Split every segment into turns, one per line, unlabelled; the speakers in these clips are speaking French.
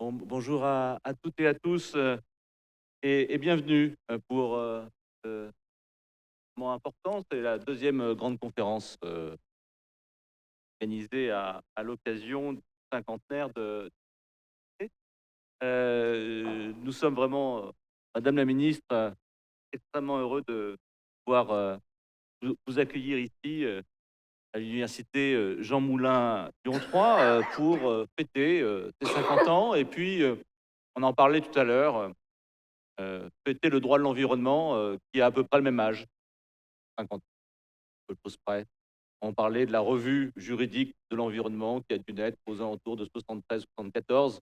Bonjour à toutes et à tous et bienvenue pour ce moment important. C'est la deuxième grande conférence organisée à l'occasion du cinquantenaire de. Nous sommes vraiment, Madame la ministre, extrêmement heureux de pouvoir vous accueillir ici à l'université Jean Moulin Lyon 3 pour fêter ces 50 ans. Et puis, on en parlait tout à l'heure. Fêter le droit de l'environnement, qui a à peu près le même âge, 50 peu de choses près. On parlait de la revue juridique de l'environnement qui a dû naître aux alentours de 73-74,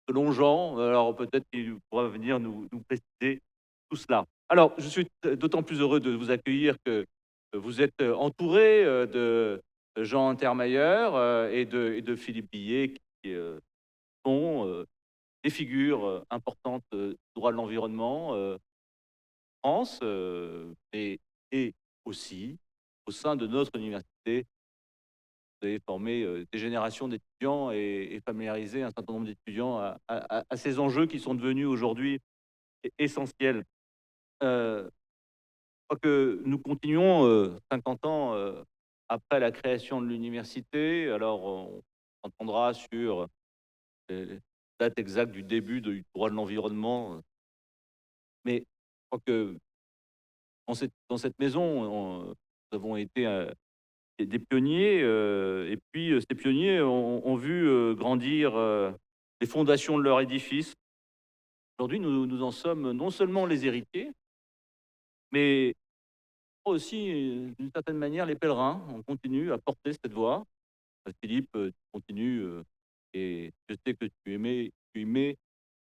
selon Jean. Alors peut-être qu'il pourra venir nous préciser tout cela. Alors, je suis d'autant plus heureux de vous accueillir que vous êtes entouré de Jean Untermeyer et de Philippe Billet, qui sont des figures importantes du droit de l'environnement. France, et aussi au sein de notre université, vous avez formé, des générations d'étudiants et familiarisé un certain nombre d'étudiants à ces enjeux qui sont devenus aujourd'hui essentiels. Je crois que nous continuons, 50 ans, après la création de l'université. Alors on entendra sur les dates exactes du début du droit de l'environnement, mais je crois que dans cette maison, nous avons été, des pionniers, et puis, ces pionniers ont vu, grandir, les fondations de leur édifice. Aujourd'hui, nous en sommes non seulement les héritiers, mais aussi, d'une certaine manière, les pèlerins. On continue à porter cette voix. Philippe, tu continues, et je sais que tu y mets,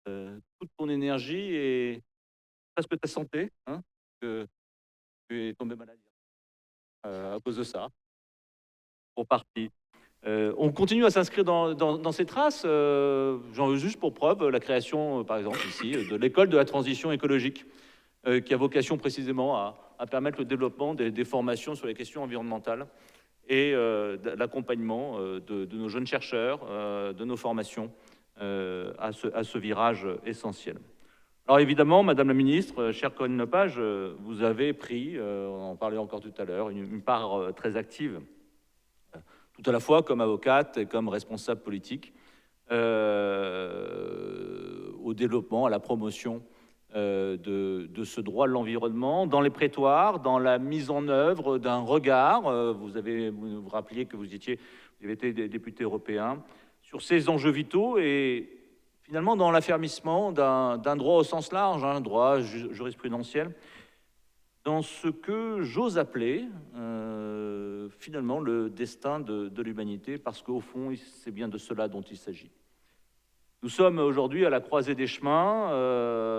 toute ton énergie et presque ta santé, hein, que tu es tombé malade, à cause de ça, pour partie. On continue à s'inscrire dans ces traces. J'en veux juste pour preuve la création, par exemple ici, de l'école de la transition écologique, qui a vocation précisément à permettre le développement des formations sur les questions environnementales et l'accompagnement de nos jeunes chercheurs, de nos formations à ce virage essentiel. Alors évidemment, Madame la ministre, chère Corinne Lepage, vous avez pris, on en parlait encore tout à l'heure, une part très active, tout à la fois comme avocate et comme responsable politique, au développement, à la promotion de ce droit de l'environnement, dans les prétoires, dans la mise en œuvre d'un regard. Vous rappeliez que vous avez été député européen sur ces enjeux vitaux et finalement dans l'affermissement d'un droit au sens large, un droit jurisprudentiel, dans ce que j'ose appeler finalement le destin de l'humanité, parce qu'au fond, c'est bien de cela dont il s'agit. Nous sommes aujourd'hui à la croisée des chemins,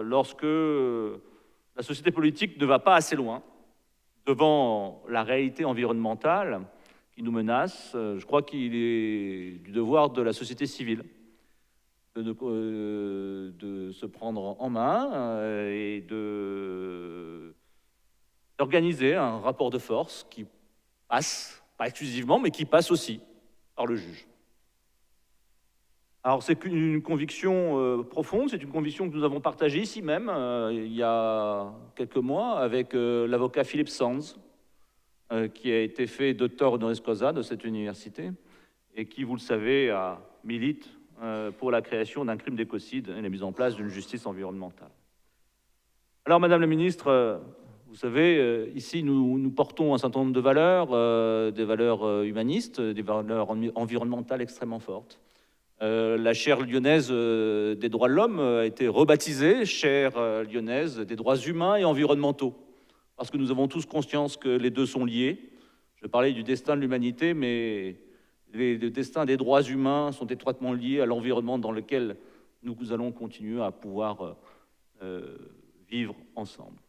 lorsque la société politique ne va pas assez loin devant la réalité environnementale qui nous menace. Je crois qu'il est du devoir de la société civile de se prendre en main et d'organiser un rapport de force qui passe, pas exclusivement, mais qui passe aussi par le juge. Alors c'est une conviction profonde, c'est une conviction que nous avons partagée ici même, il y a quelques mois, avec l'avocat Philippe Sands, qui a été fait docteur honoris causa de cette université, et qui, vous le savez, milite pour la création d'un crime d'écocide et la mise en place d'une justice environnementale. Alors, Madame la ministre, vous savez, ici, nous portons un certain nombre de valeurs, des valeurs humanistes, des valeurs environnementales extrêmement fortes. La chaire lyonnaise des droits de l'homme a été rebaptisée chaire lyonnaise des droits humains et environnementaux, parce que nous avons tous conscience que les deux sont liés. Je parlais du destin de l'humanité, mais le destin des droits humains sont étroitement liés à l'environnement dans lequel nous allons continuer à pouvoir vivre ensemble.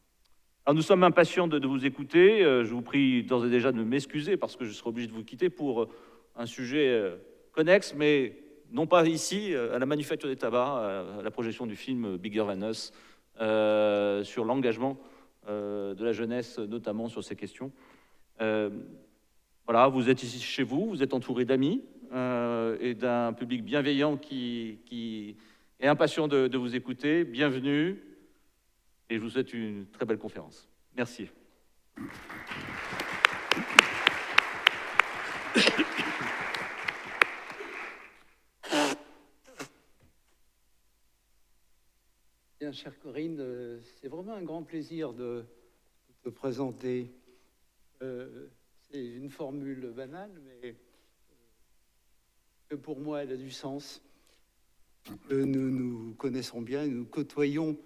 Alors nous sommes impatients de vous écouter. Je vous prie d'ores et déjà de m'excuser parce que je serai obligé de vous quitter pour un sujet connexe, mais non pas ici, à la Manufacture des Tabacs, à la projection du film Bigger Than Us, sur l'engagement de la jeunesse, notamment sur ces questions. Voilà, vous êtes ici chez vous, vous êtes entouré d'amis et d'un public bienveillant qui et impatient de vous écouter. Bienvenue et je vous souhaite une très belle conférence. Merci.
Bien, chère Corinne, c'est vraiment un grand plaisir de te présenter. C'est une formule banale, mais que pour moi, elle a du sens. Nous nous connaissons bien, nous côtoyons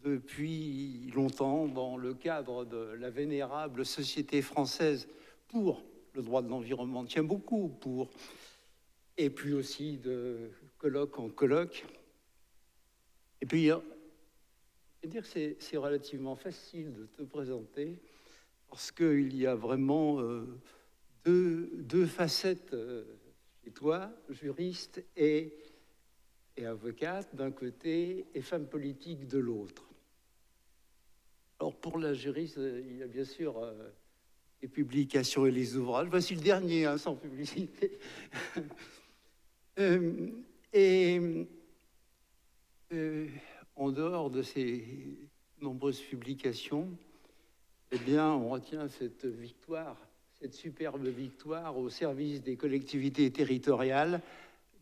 depuis longtemps dans le cadre de la vénérable Société française pour le droit de l'environnement. Tient beaucoup pour, et puis aussi de colloque en colloque. Et puis, dire que c'est relativement facile de te présenter parce qu'il y a vraiment deux facettes chez toi, juriste et avocate d'un côté et femme politique de l'autre. Alors pour la juriste, il y a bien sûr les publications et les ouvrages. Voici le dernier, hein, sans publicité. En dehors de ces nombreuses publications, eh bien, on retient cette victoire, cette superbe victoire au service des collectivités territoriales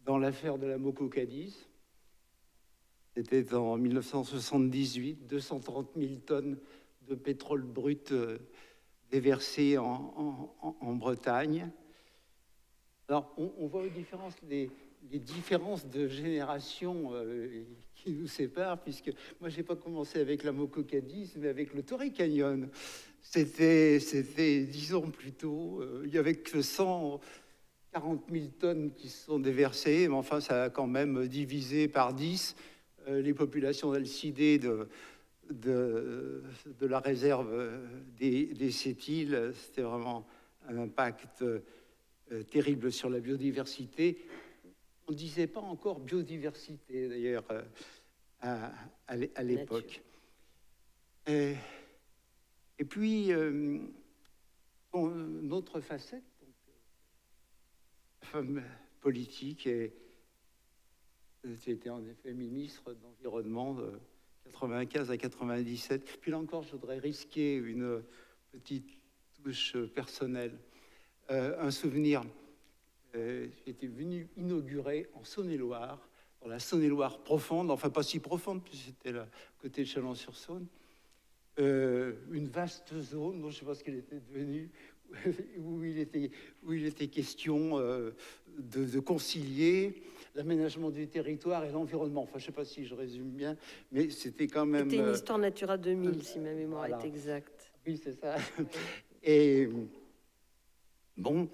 dans l'affaire de la Moco Cadiz. C'était en 1978, 230 000 tonnes de pétrole brut déversées en Bretagne. Alors, on voit les différences de génération qui nous séparent, puisque moi, je n'ai pas commencé avec la Moco Cadiz, mais avec le Torrey Canyon. C'était 10 ans plus tôt. Il n'y avait que 140 000 tonnes qui se sont déversées, mais enfin, ça a quand même divisé par 10 les populations d'Alcidé de la réserve des Sept-Îles. C'était vraiment un impact terrible sur la biodiversité. On ne disait pas encore biodiversité, d'ailleurs, à l'époque. Et puis, une autre facette, donc, femme politique, et j'étais en effet ministre d'Environnement de 95 à 97. Puis là encore, je voudrais risquer une petite touche personnelle. Un souvenir. J'étais venu inaugurer en Saône-et-Loire, dans la Saône-et-Loire profonde, enfin pas si profonde, puisque c'était le côté de Chalon-sur-Saône, une vaste zone, dont je ne sais pas ce qu'elle était devenue, où il était question de concilier l'aménagement du territoire et l'environnement. Enfin, je ne sais pas si je résume bien, mais c'était quand même...
C'était une histoire Natura 2000, si ma mémoire
voilà.
est exacte.
Oui, c'est ça. Et bon...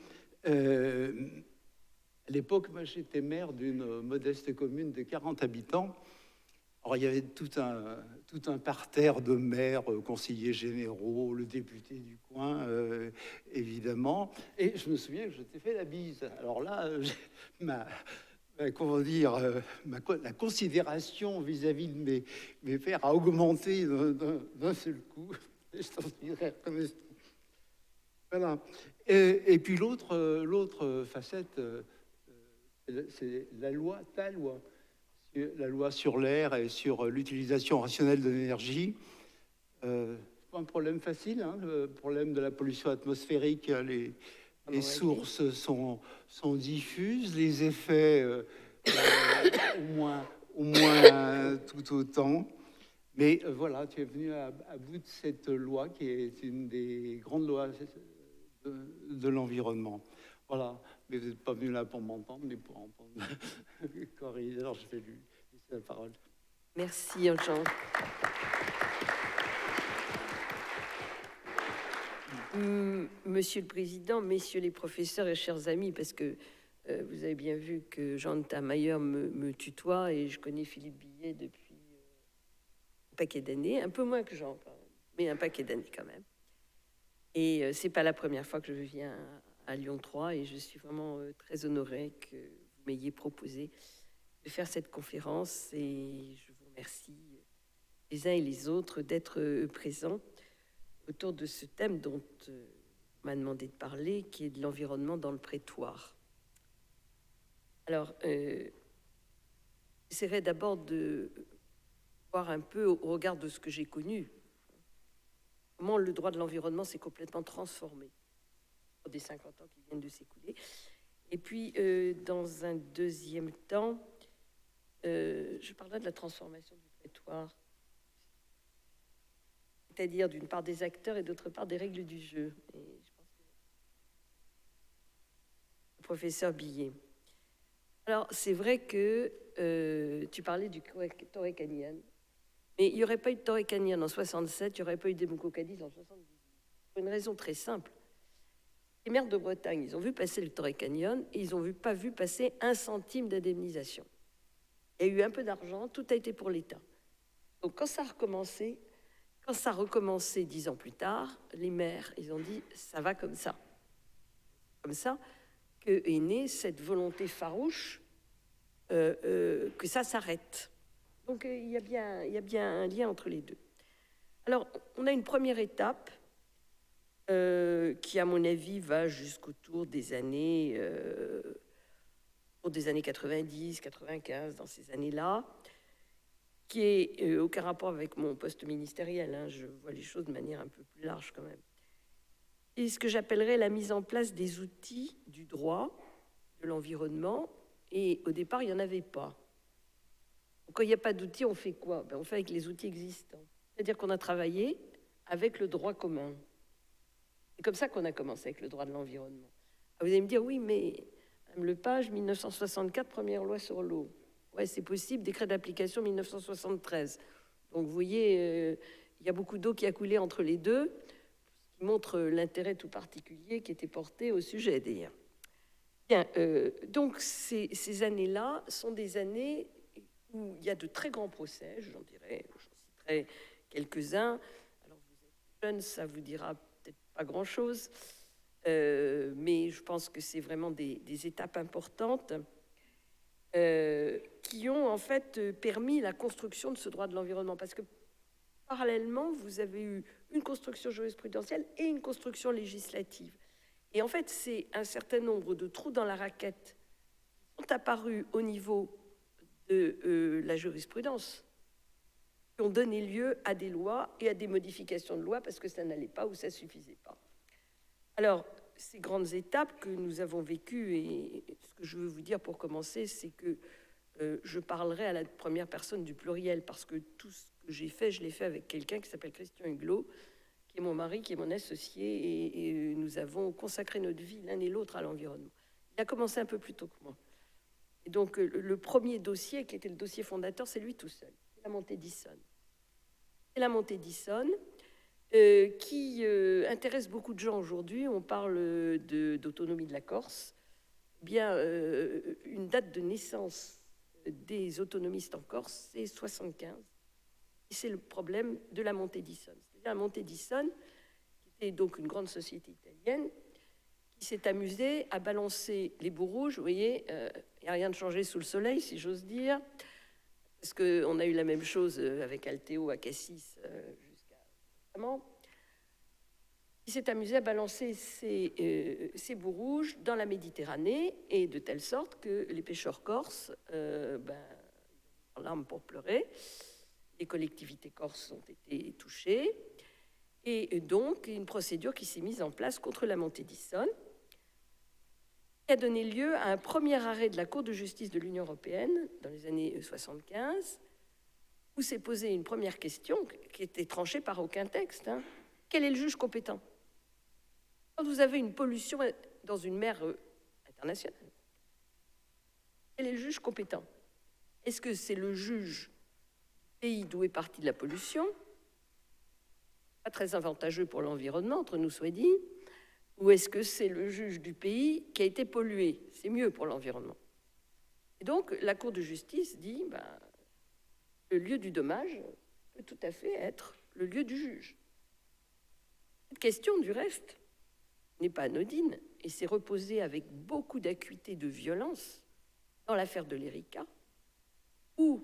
à l'époque, moi, j'étais maire d'une modeste commune de 40 habitants. Alors, il y avait tout un parterre de maires, conseillers généraux, le député du coin, évidemment. Et je me souviens que je t'ai fait la bise. Alors là, la considération vis-à-vis de mes pères a augmenté d'un seul coup. Je t'en dirais comme ça. Voilà. Et puis l'autre facette, c'est la loi, la loi sur l'air et sur l'utilisation rationnelle de l'énergie. C'est pas un problème facile, hein, le problème de la pollution atmosphérique. Les sources sont diffuses, les effets au moins tout autant. Mais voilà, tu es venu à bout de cette loi qui est une des grandes lois de l'environnement. Voilà, mais vous n'êtes pas venu là pour m'entendre, mais pour entendre Corinne. Alors je vais lui laisser la parole.
Merci, Jean. Monsieur le Président, messieurs les professeurs et chers amis, parce que vous avez bien vu que Jean Tamayer me tutoie et je connais Philippe Billet depuis un paquet d'années, un peu moins que Jean, mais un paquet d'années quand même. Et c'est pas la première fois que je viens à Lyon 3 et je suis vraiment très honorée que vous m'ayez proposé de faire cette conférence et je vous remercie les uns et les autres d'être présents autour de ce thème dont on m'a demandé de parler, qui est de l'environnement dans le prétoire. Alors, j'essaierai d'abord de voir un peu, au regard de ce que j'ai connu, comment le droit de l'environnement s'est complètement transformé au des 50 ans qui viennent de s'écouler. Et puis, dans un deuxième temps, je parlerai de la transformation du prétoire, c'est-à-dire d'une part des acteurs et d'autre part des règles du jeu. Et je pense que le professeur Billet. Alors, c'est vrai que tu parlais du Torrey Canyon, mais il n'y aurait pas eu de Torrey Canyon en 67, il n'y aurait pas eu de Democco Cadiz en 78. Pour une raison très simple. Les maires de Bretagne, ils ont vu passer le Torrey Canyon et ils n'ont pas vu passer 1 centime d'indemnisation. Il y a eu un peu d'argent, tout a été pour l'État. Donc quand ça a recommencé 10 ans plus tard, les maires, ils ont dit ça va comme ça. Comme ça que est née cette volonté farouche que ça s'arrête. Donc il y a bien un lien entre les deux. Alors on a une première étape qui, à mon avis, va jusqu'autour des années 90, 95, dans ces années-là, qui est aucun rapport avec mon poste ministériel. Hein, je vois les choses de manière un peu plus large quand même. Et ce que j'appellerais la mise en place des outils du droit, de l'environnement. Et au départ, il n'y en avait pas. Donc, quand il n'y a pas d'outils, on fait quoi? On fait avec les outils existants. C'est-à-dire qu'on a travaillé avec le droit commun. C'est comme ça qu'on a commencé avec le droit de l'environnement. Vous allez me dire, oui, mais Mme Lepage, 1964, première loi sur l'eau. Ouais, c'est possible, décret d'application 1973. Donc vous voyez, il y a beaucoup d'eau qui a coulé entre les deux, ce qui montre l'intérêt tout particulier qui était porté au sujet d'ailleurs. Bien, donc ces années-là sont des années où il y a de très grands procès, j'en citerai quelques-uns. Alors vous êtes jeunes, ça vous dira peut-être pas grand-chose, mais je pense que c'est vraiment des étapes importantes qui ont en fait permis la construction de ce droit de l'environnement, parce que parallèlement, vous avez eu une construction jurisprudentielle et une construction législative. Et en fait, c'est un certain nombre de trous dans la raquette qui sont apparus au niveau de la jurisprudence, qui ont donné lieu à des lois et à des modifications de lois parce que ça n'allait pas ou ça ne suffisait pas. Alors, ces grandes étapes que nous avons vécues, et ce que je veux vous dire pour commencer, c'est que je parlerai à la première personne du pluriel, parce que tout ce que j'ai fait, je l'ai fait avec quelqu'un qui s'appelle Christian Huglot, qui est mon mari, qui est mon associé, et nous avons consacré notre vie l'un et l'autre à l'environnement. Il a commencé un peu plus tôt que moi. Et donc, le premier dossier, qui était le dossier fondateur, c'est lui tout seul, c'est la montée d'Issonne. C'est la montée d'Issonne qui intéresse beaucoup de gens aujourd'hui. On parle d'autonomie de la Corse. Bien, une date de naissance des autonomistes en Corse, c'est 75. Et c'est le problème de la montée d'Issonne. C'est-à-dire la montée d'Issonne, qui était donc une grande société italienne, qui s'est amusée à balancer les bouts rouges. Vous voyez, il n'y a rien de changé sous le soleil, si j'ose dire, parce qu'on a eu la même chose avec Alteo à Cassis jusqu'à récemment. Il s'est amusé à balancer ces bouts rouges dans la Méditerranée, et de telle sorte que les pêcheurs corses ont larmes pour pleurer. Les collectivités corses ont été touchées, et donc une procédure qui s'est mise en place contre la montée d'Issonne, qui a donné lieu à un premier arrêt de la Cour de justice de l'Union européenne dans les années 75, où s'est posée une première question qui était tranchée par aucun texte. Quel est le juge compétent quand vous avez une pollution dans une mer internationale? Quel est le juge compétent? Est-ce que c'est le juge du pays d'où est partie la pollution? Pas très avantageux pour l'environnement, entre nous soit dit. Ou est-ce que c'est le juge du pays qui a été pollué? C'est mieux pour l'environnement. Et donc, la Cour de justice dit le lieu du dommage peut tout à fait être le lieu du juge. Cette question, du reste, n'est pas anodine et s'est reposée avec beaucoup d'acuité, de violence dans l'affaire de l'Erika, où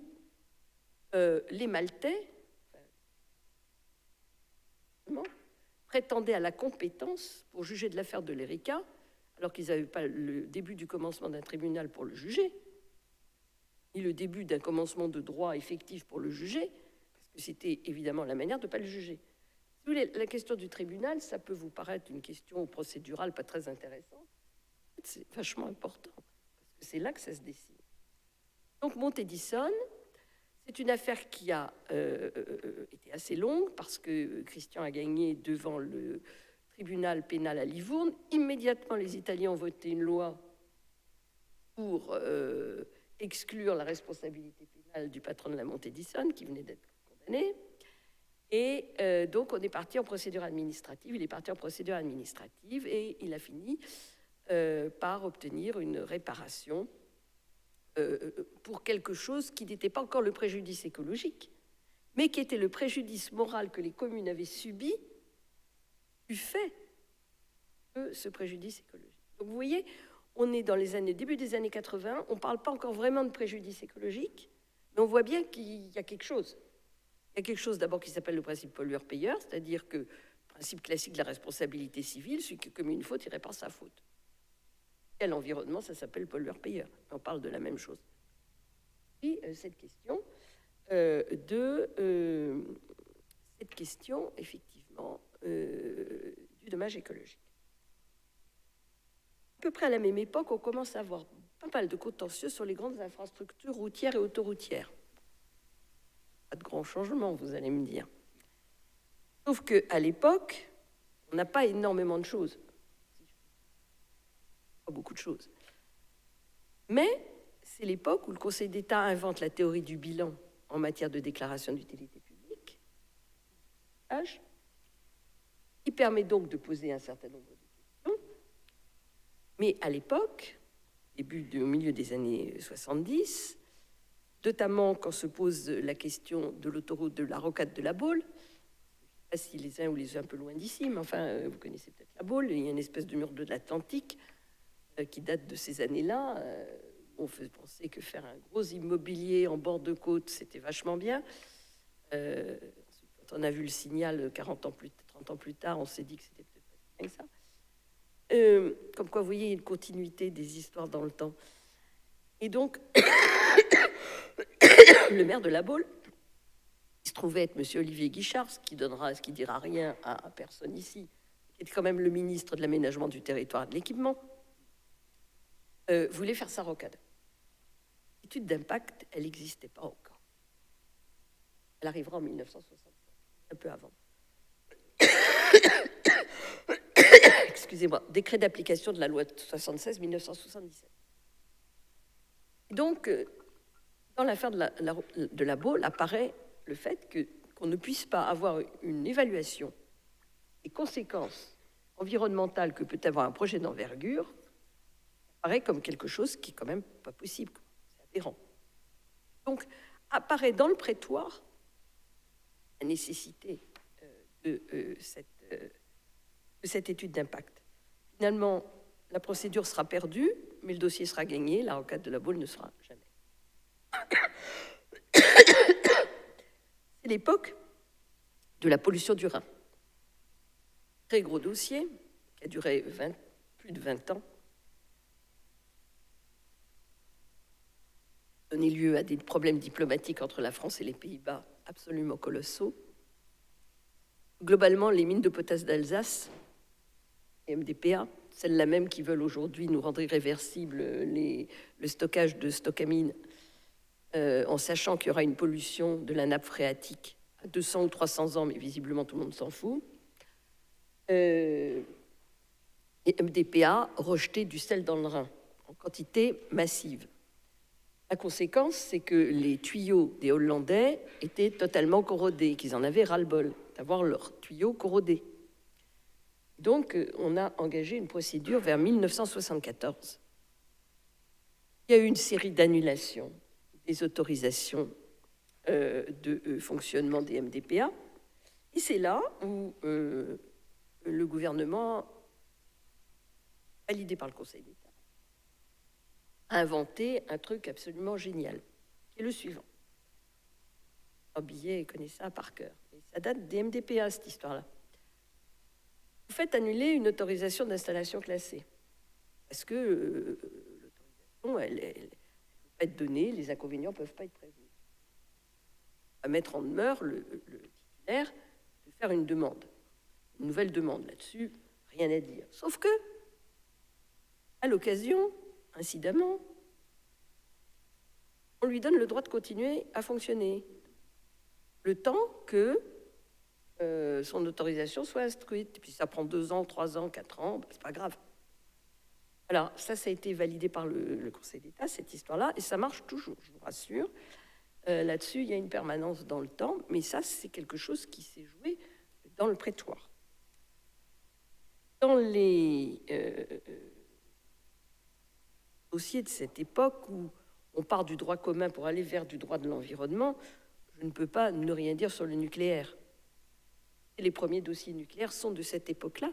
les Maltais prétendaient à la compétence pour juger de l'affaire de l'Erika, alors qu'ils n'avaient pas le début du commencement d'un tribunal pour le juger. ni le début d'un commencement de droit effectif pour le juger, parce que c'était évidemment la manière de ne pas le juger. Si vous voulez, la question du tribunal, ça peut vous paraître une question procédurale pas très intéressante. C'est vachement important, parce que c'est là que ça se dessine. Donc Mont Edison, c'est une affaire qui a été assez longue, parce que Christian a gagné devant le tribunal pénal à Livourne. Immédiatement, les Italiens ont voté une loi pour exclure la responsabilité pénale du patron de la Mont Edison, qui venait d'être condamné. Et donc, on est parti en procédure administrative. Il est parti en procédure administrative et il a fini par obtenir une réparation pour quelque chose qui n'était pas encore le préjudice écologique, mais qui était le préjudice moral que les communes avaient subi du fait de ce préjudice écologique. Donc, vous voyez, on est dans les début des années 80, on ne parle pas encore vraiment de préjudice écologique, mais on voit bien qu'il y a quelque chose. Il y a quelque chose d'abord qui s'appelle le principe pollueur-payeur, c'est-à-dire que le principe classique de la responsabilité civile, celui qui commet une faute, il répare sa faute. Et à l'environnement, ça s'appelle pollueur-payeur. On parle de la même chose. Puis cette question effectivement, du dommage écologique. À peu près à la même époque, on commence à avoir pas mal de contentieux sur les grandes infrastructures routières et autoroutières. Pas de grands changements, vous allez me dire. Sauf qu'à l'époque, on n'a pas énormément de choses. Pas beaucoup de choses. Mais c'est l'époque où le Conseil d'État invente la théorie du bilan en matière de déclaration d'utilité publique, qui permet donc de poser un certain nombre de questions. Mais à l'époque, au milieu des années 70, notamment quand se pose la question de l'autoroute de la Rocade de la Baule, je ne sais pas si les uns ou les uns un peu loin d'ici, mais enfin, vous connaissez peut-être la Baule, il y a une espèce de mur de l'Atlantique qui date de ces années-là. On fait penser que faire un gros immobilier en bord de côte, c'était vachement bien. Quand on a vu le signal 30 ans plus tard, on s'est dit que c'était peut-être pas si bien que ça. Comme quoi, vous voyez, une continuité des histoires dans le temps. Et donc, le maire de La Baule, il se trouvait être monsieur Olivier Guichard, ce qui dira rien à personne ici, qui était quand même le ministre de l'aménagement du territoire et de l'équipement, voulait faire sa rocade. L'étude d'impact, elle n'existait pas encore. Elle arrivera en 1965, un peu avant. Excusez-moi, décret d'application de la loi de 76-1977. Donc, dans l'affaire de la Baule, apparaît le fait qu'on ne puisse pas avoir une évaluation des conséquences environnementales que peut avoir un projet d'envergure, apparaît comme quelque chose qui est quand même pas possible. C'est aberrant. Donc, apparaît dans le prétoire la nécessité de cette étude d'impact. Finalement, la procédure sera perdue, mais le dossier sera gagné, la rocade de la Baule ne sera jamais. C'est l'époque de la pollution du Rhin. Très gros dossier qui a duré plus de 20 ans. Donné lieu à des problèmes diplomatiques entre la France et les Pays-Bas absolument colossaux. Globalement, les mines de potasse d'Alsace, les MDPA, celles-là même qui veulent aujourd'hui nous rendre irréversibles le stockage de Stocamine, en sachant qu'il y aura une pollution de la nappe phréatique à 200 ou 300 ans, mais visiblement tout le monde s'en fout. Et MDPA rejetait du sel dans le Rhin en quantité massive. La conséquence, c'est que les tuyaux des Hollandais étaient totalement corrodés, qu'ils en avaient ras-le-bol d'avoir leurs tuyaux corrodés. Donc, on a engagé une procédure vers 1974. Il y a eu une série d'annulations des autorisations de fonctionnement des MDPA. Et c'est là où le gouvernement, validé par le Conseil d'État, a inventé un truc absolument génial, qui est le suivant. Billet connaît ça par cœur. Et ça date des MDPA, cette histoire-là. Vous faites annuler une autorisation d'installation classée. Parce que l'autorisation, elle peut pas être donné, les inconvénients ne peuvent pas être prévenus. À mettre en demeure le titulaire de faire une demande, une nouvelle demande là-dessus, rien à dire. Sauf que, à l'occasion, incidemment, on lui donne le droit de continuer à fonctionner, le temps que son autorisation soit instruite. Et puis ça prend 2 ans, 3 ans, 4 ans, c'est pas grave. Alors ça a été validé par le Conseil d'État, cette histoire-là, et ça marche toujours, je vous rassure. Là-dessus, il y a une permanence dans le temps, mais ça, c'est quelque chose qui s'est joué dans le prétoire. Dans les dossiers de cette époque où on part du droit commun pour aller vers du droit de l'environnement, je ne peux pas ne rien dire sur le nucléaire. Et les premiers dossiers nucléaires sont de cette époque-là.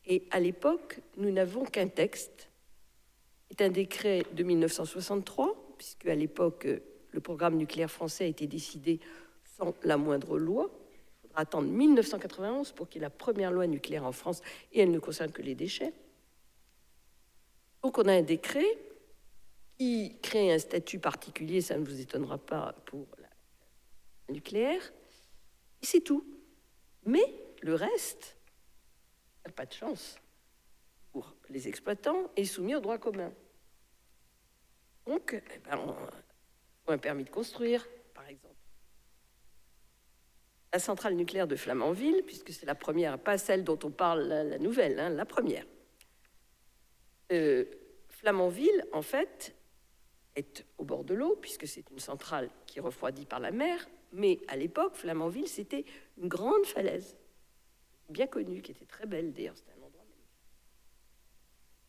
Et à l'époque, nous n'avons qu'un texte. C'est un décret de 1963, puisque à l'époque, le programme nucléaire français a été décidé sans la moindre loi. Il faudra attendre 1991 pour qu'il y ait la première loi nucléaire en France, et elle ne concerne que les déchets. Donc on a un décret qui crée un statut particulier, ça ne vous étonnera pas, pour la nucléaire, et c'est tout. Mais le reste, pas de chance pour les exploitants, est soumis au droit commun. Donc, on faut un permis de construire, par exemple. La centrale nucléaire de Flamanville, puisque c'est la première, pas celle dont on parle, la nouvelle, hein, la première. Flamanville, en fait, est au bord de l'eau, puisque c'est une centrale qui est refroidie par la mer, mais à l'époque, Flamanville, c'était une grande falaise, bien connue, qui était très belle d'ailleurs, c'était un endroit magnifique.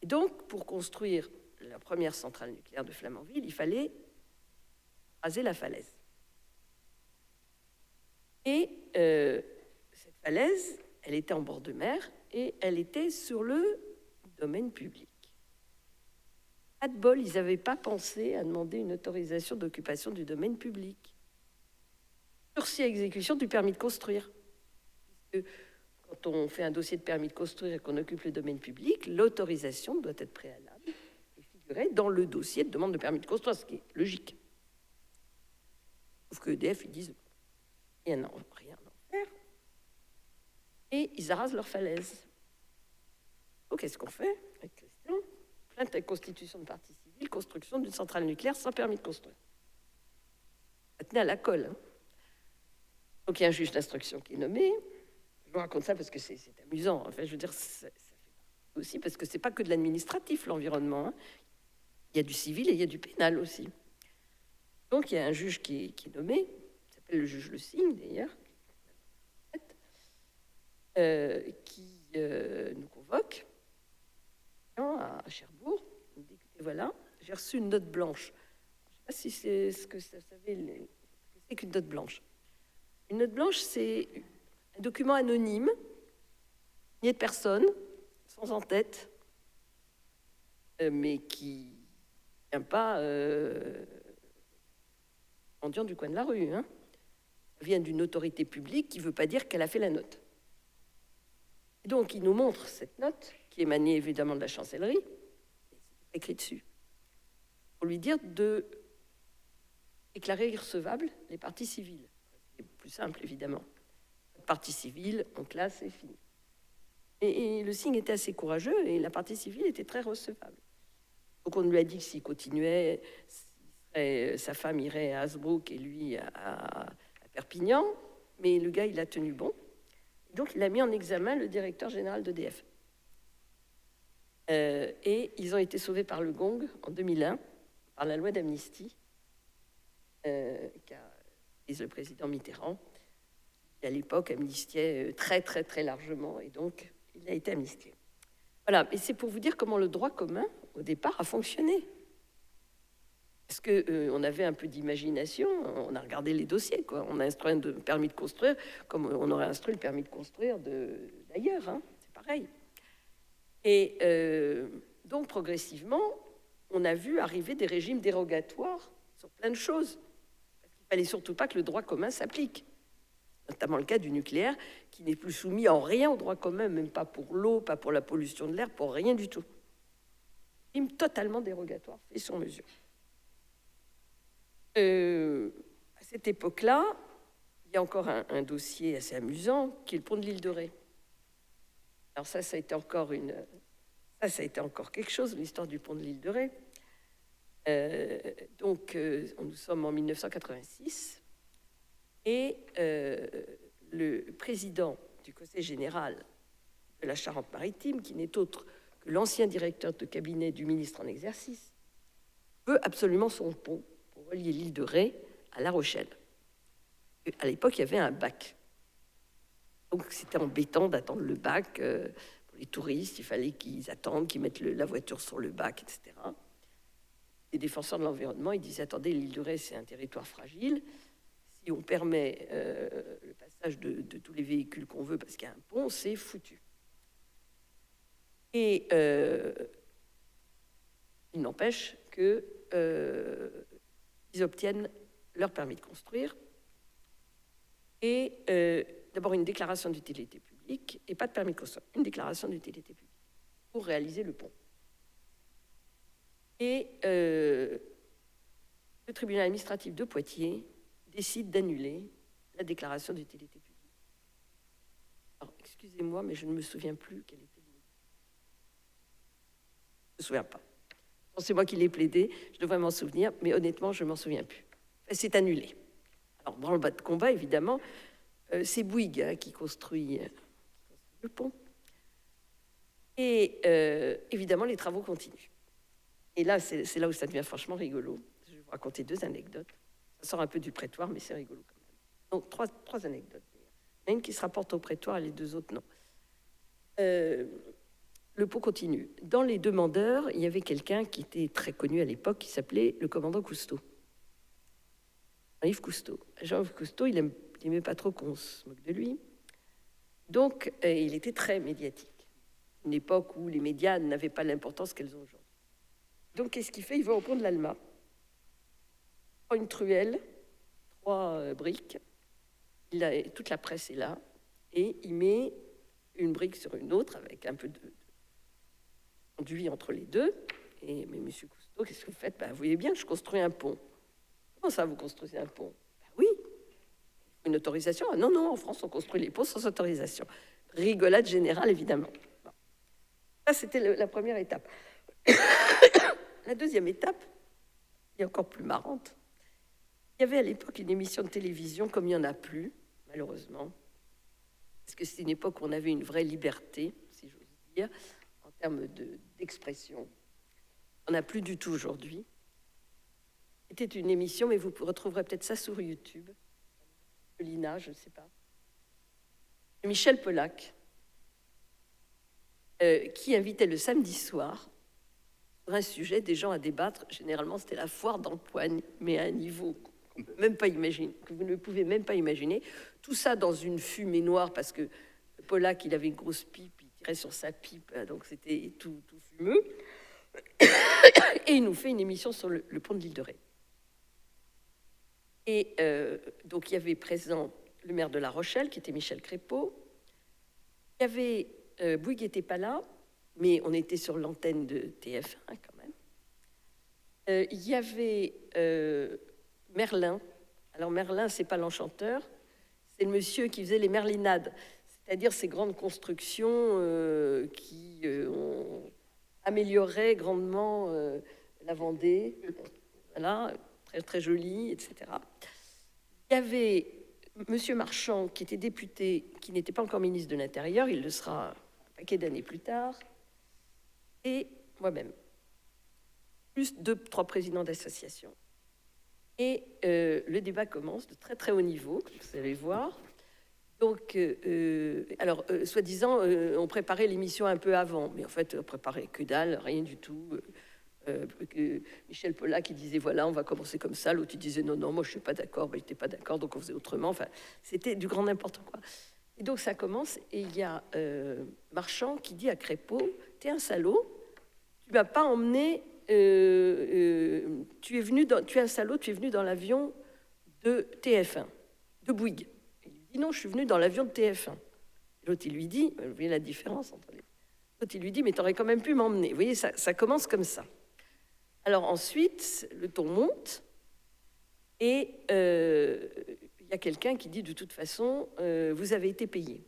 Et donc, pour construire la première centrale nucléaire de Flamanville, il fallait raser la falaise. Et cette falaise, elle était en bord de mer et elle était sur le domaine public. Pas de bol, ils n'avaient pas pensé à demander une autorisation d'occupation du domaine public. Sursis à exécution du permis de construire. Puisque quand on fait un dossier de permis de construire et qu'on occupe le domaine public, l'autorisation doit être préalable et figurer dans le dossier de demande de permis de construire, ce qui est logique. Sauf que EDF, ils disent rien à en faire et ils arasent leur falaise. Donc, qu'est-ce qu'on fait avec Christian? Plainte à constitution de partie civile, construction d'une centrale nucléaire sans permis de construire. Ça tenait à la colle. Hein. Donc, il y a un juge d'instruction qui est nommé. Je vous raconte ça parce que c'est amusant. Enfin, je veux dire, ça fait aussi parce que c'est pas que de l'administratif, l'environnement. Hein. Il y a du civil et il y a du pénal aussi. Donc, il y a un juge qui est nommé, qui s'appelle le juge Le Signe, d'ailleurs, qui nous convoque à Cherbourg. Il dit, voilà, j'ai reçu une note blanche. Je ne sais pas si c'est ce que vous savez, c'est qu'une note blanche. Une note blanche, c'est un document anonyme, signé de personne, sans en-tête, mais qui ne vient pas mendiant du coin de la rue. Hein. Ça vient d'une autorité publique qui ne veut pas dire qu'elle a fait la note. Et donc, il nous montre cette note, qui émanait évidemment de la chancellerie, c'est écrit dessus, pour lui dire de déclarer irrecevables les parties civiles. C'est plus simple, évidemment. Partie civile, on classe, c'est fini. Et le Signe était assez courageux et la partie civile était très recevable. Donc on lui a dit que s'il continuait, sa femme irait à Hasbrook et lui à Perpignan, mais le gars, il a tenu bon. Donc il a mis en examen le directeur général d'EDF. Et ils ont été sauvés par le gong en 2001, par la loi d'amnistie, qu'a prise le président Mitterrand, qui à l'époque amnistiait très, très, très largement, et donc il a été amnistié. Voilà, et c'est pour vous dire comment le droit commun, au départ, a fonctionné. Parce qu'on avait un peu d'imagination, on a regardé les dossiers, quoi. On a instruit un permis de construire comme on aurait instruit le permis de construire d'ailleurs, hein. C'est pareil. Et donc, progressivement, on a vu arriver des régimes dérogatoires sur plein de choses. Parce qu'il ne fallait surtout pas que le droit commun s'applique. Notamment le cas du nucléaire, qui n'est plus soumis en rien au droit commun, même pas pour l'eau, pas pour la pollution de l'air, pour rien du tout. Régime totalement dérogatoire, fait sur mesure. À cette époque-là, il y a encore un dossier assez amusant qui est le pont de l'île de Ré. Alors ça a été encore quelque chose, l'histoire du pont de l'île de Ré. Nous sommes en 1986 et le président du Conseil général de la Charente-Maritime, qui n'est autre que l'ancien directeur de cabinet du ministre en exercice, veut absolument son pont pour relier l'île de Ré à La Rochelle. Et à l'époque, il y avait un bac. Donc c'était embêtant d'attendre le bac. Pour les touristes, il fallait qu'ils attendent, qu'ils mettent la voiture sur le bac, etc. Les défenseurs de l'environnement, ils disaient, attendez, l'île de Ré, c'est un territoire fragile. Si on permet le passage de tous les véhicules qu'on veut parce qu'il y a un pont, c'est foutu. Et il n'empêche qu'ils obtiennent leur permis de construire et d'abord une déclaration d'utilité publique et pas de permis de construire, une déclaration d'utilité publique pour réaliser le pont. Et le tribunal administratif de Poitiers décide d'annuler la déclaration d'utilité publique. Alors, excusez-moi, mais je ne me souviens plus quel était le motif. Je ne me souviens pas. C'est moi qui l'ai plaidé, je devrais m'en souvenir, mais honnêtement, je ne m'en souviens plus. C'est annulé. Alors, branle-bas de combat, évidemment, c'est Bouygues qui construit le pont. Et évidemment, les travaux continuent. Et là, c'est là où ça devient franchement rigolo. Je vais vous raconter 2 anecdotes. Ça sort un peu du prétoire, mais c'est rigolo quand même. Donc, 3 anecdotes. Il y en a une qui se rapporte au prétoire et les 2 autres, non. Le pont continue. Dans les demandeurs, il y avait quelqu'un qui était très connu à l'époque, qui s'appelait le commandant Cousteau. Jean-Yves Cousteau. Jean-Yves Cousteau, il n'aimait pas trop qu'on se moque de lui. Donc, il était très médiatique. Une époque où les médias n'avaient pas l'importance qu'elles ont aujourd'hui. Donc, qu'est-ce qu'il fait? Il va au pont de l'Alma. Il prend une truelle, 3 briques. Toute la presse est là. Et il met une brique sur une autre avec un peu de conduit entre les deux. Mais monsieur Cousteau, qu'est-ce que vous faites? Vous voyez bien que je construis un pont. Comment ça, vous construisez un pont? Oui. Une autorisation? Ah, non, en France, on construit les ponts sans autorisation. Rigolade générale, évidemment. Bon. Ça, c'était la première étape. La deuxième étape est encore plus marrante. Il y avait à l'époque une émission de télévision, comme il n'y en a plus, malheureusement, parce que c'est une époque où on avait une vraie liberté, si j'ose dire, en termes d'expression. On n'a plus du tout aujourd'hui. C'était une émission, mais vous retrouverez peut-être ça sur YouTube. Lina, je ne sais pas. Michel Polac, qui invitait le samedi soir sur un sujet des gens à débattre. Généralement, c'était la foire d'Empoigne, mais à un niveau qu'on peut même pas imaginer, que vous ne pouvez même pas imaginer. Tout ça dans une fumée noire, parce que Polac, il avait une grosse pipe, il tirait sur sa pipe, donc c'était tout fumeux. Et il nous fait une émission sur le pont de l'île de Ré. Et donc, il y avait présent le maire de La Rochelle, qui était Michel Crépeau. Il y avait Bouygues n'était pas là, mais on était sur l'antenne de TF1 quand même. Il y avait Merlin. Alors Merlin, c'est pas l'enchanteur, c'est le monsieur qui faisait les merlinades, c'est-à-dire ces grandes constructions qui amélioraient grandement la Vendée. Voilà, très, très jolie, etc. Il y avait monsieur Marchand, qui était député, qui n'était pas encore ministre de l'Intérieur, il le sera un paquet d'années plus tard, et moi-même, plus 2-3 présidents d'associations. Et le débat commence de très très haut niveau, comme vous allez voir. Donc, soi-disant, on préparait l'émission un peu avant, mais en fait, on préparait que dalle, rien du tout. Michel Polac qui disait voilà, on va commencer comme ça, l'autre il disait non, moi je suis pas d'accord, il n'était pas d'accord, donc on faisait autrement. Enfin, c'était du grand n'importe quoi. Et donc ça commence, et il y a Marchand qui dit à Crépeau, t'es un salaud, tu m'as pas emmené, tu es un salaud, tu es venu dans l'avion de TF1, de Bouygues. Il lui dit non, je suis venu dans l'avion de TF1. L'autre il lui dit, vous voyez la différence entre les... L'autre il lui dit mais t'aurais quand même pu m'emmener. Vous voyez, ça commence comme ça. Alors ensuite, le ton monte, Et il y a quelqu'un qui dit, de toute façon, vous avez été payé.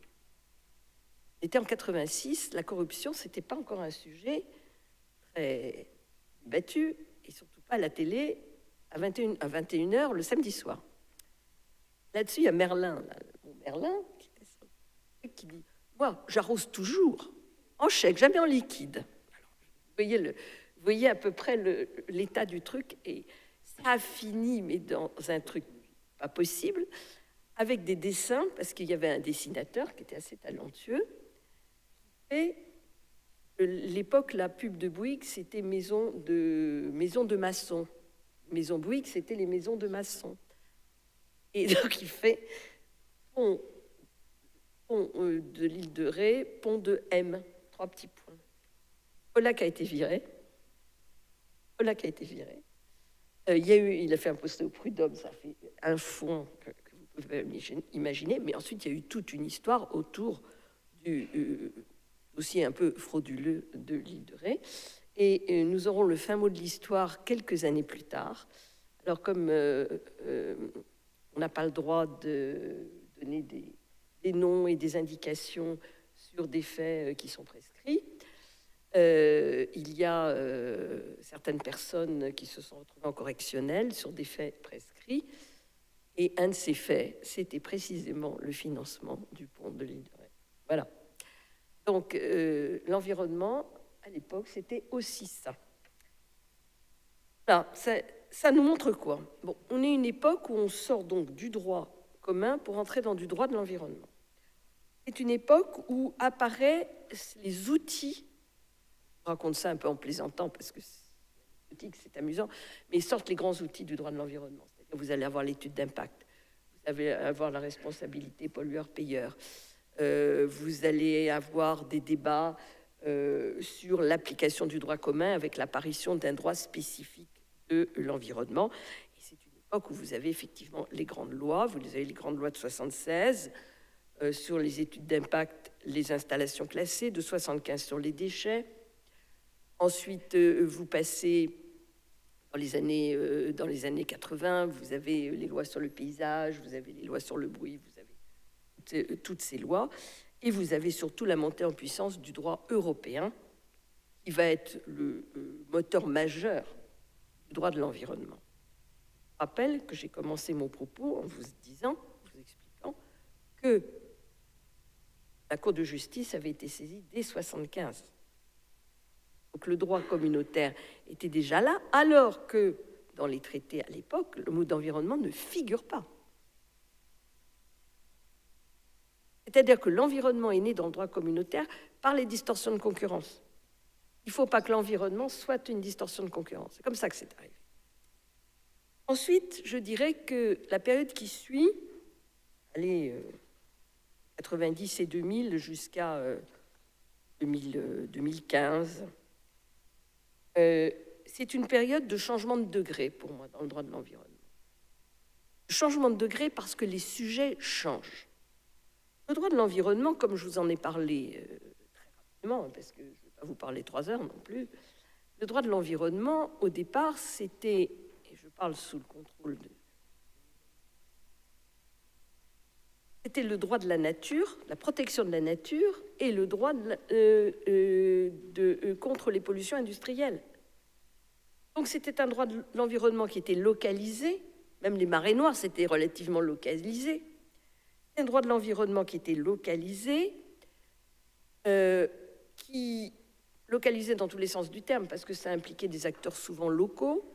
C'était en 86, la corruption, c'était pas encore un sujet très débattu, et surtout pas à la télé à 21h le samedi soir. Là-dessus, il y a Merlin, là, bon, Merlin, qui dit, moi, j'arrose toujours en chèque, jamais en liquide. Alors, vous voyez à peu près l'état du truc, et ça a fini, mais dans un truc pas possible, avec des dessins, parce qu'il y avait un dessinateur qui était assez talentueux. Et l'époque, la pub de Bouygues, c'était maison de maçons. Maison Bouygues, c'était les maisons de maçons. Et donc, il fait pont de l'île de Ré, pont de M, 3 petits points. Pollack a été viré. Il a fait un procès au prud'homme, ça fait un fond que vous pouvez imaginer, mais ensuite, il y a eu toute une histoire autour du dossier un peu frauduleux de l'île de Ré. Et nous aurons le fin mot de l'histoire quelques années plus tard. Alors, comme on n'a pas le droit de donner des noms et des indications sur des faits qui sont prescrits, il y a certaines personnes qui se sont retrouvées en correctionnel sur des faits prescrits. Et un de ces faits, c'était précisément le financement du pont de l'île de Ré. Voilà. Donc, l'environnement, à l'époque, c'était aussi ça. Voilà, ça nous montre quoi? Bon, on est une époque où on sort donc du droit commun pour entrer dans du droit de l'environnement. C'est une époque où apparaissent les outils, je raconte ça un peu en plaisantant parce que c'est amusant, mais sortent les grands outils du droit de l'environnement. C'est-à-dire vous allez avoir l'étude d'impact, vous allez avoir la responsabilité pollueur-payeur, vous allez avoir des débats sur l'application du droit commun avec l'apparition d'un droit spécifique de l'environnement. Et c'est une époque où vous avez effectivement les grandes lois. Vous avez les grandes lois de 76 sur les études d'impact, les installations classées, de 75 sur les déchets. Ensuite, vous passez dans les années 80, vous avez les lois sur le paysage, vous avez les lois sur le bruit, vous avez toutes ces lois. Et vous avez surtout la montée en puissance du droit européen, qui va être le moteur majeur du droit de l'environnement. Je rappelle que j'ai commencé mon propos en vous expliquant que la Cour de justice avait été saisie dès 1975. Donc le droit communautaire était déjà là, alors que dans les traités à l'époque, le mot d'environnement ne figure pas. C'est-à-dire que l'environnement est né dans le droit communautaire par les distorsions de concurrence. Il ne faut pas que l'environnement soit une distorsion de concurrence. C'est comme ça que c'est arrivé. Ensuite, je dirais que la période qui suit, 90 et 2000 jusqu'à 2015, c'est une période de changement de degré pour moi dans le droit de l'environnement. Changement de degré parce que les sujets changent. Le droit de l'environnement, comme je vous en ai parlé très rapidement, parce que je ne vais pas vous parler 3 heures non plus, le droit de l'environnement, au départ, c'était, et je parle sous le contrôle c'était le droit de la nature, la protection de la nature, et le droit contre les pollutions industrielles. Donc c'était un droit de l'environnement qui était localisé, même les marées noires, c'était relativement localisé. Un droit de l'environnement qui était localisé, localisé dans tous les sens du terme, parce que ça impliquait des acteurs souvent locaux,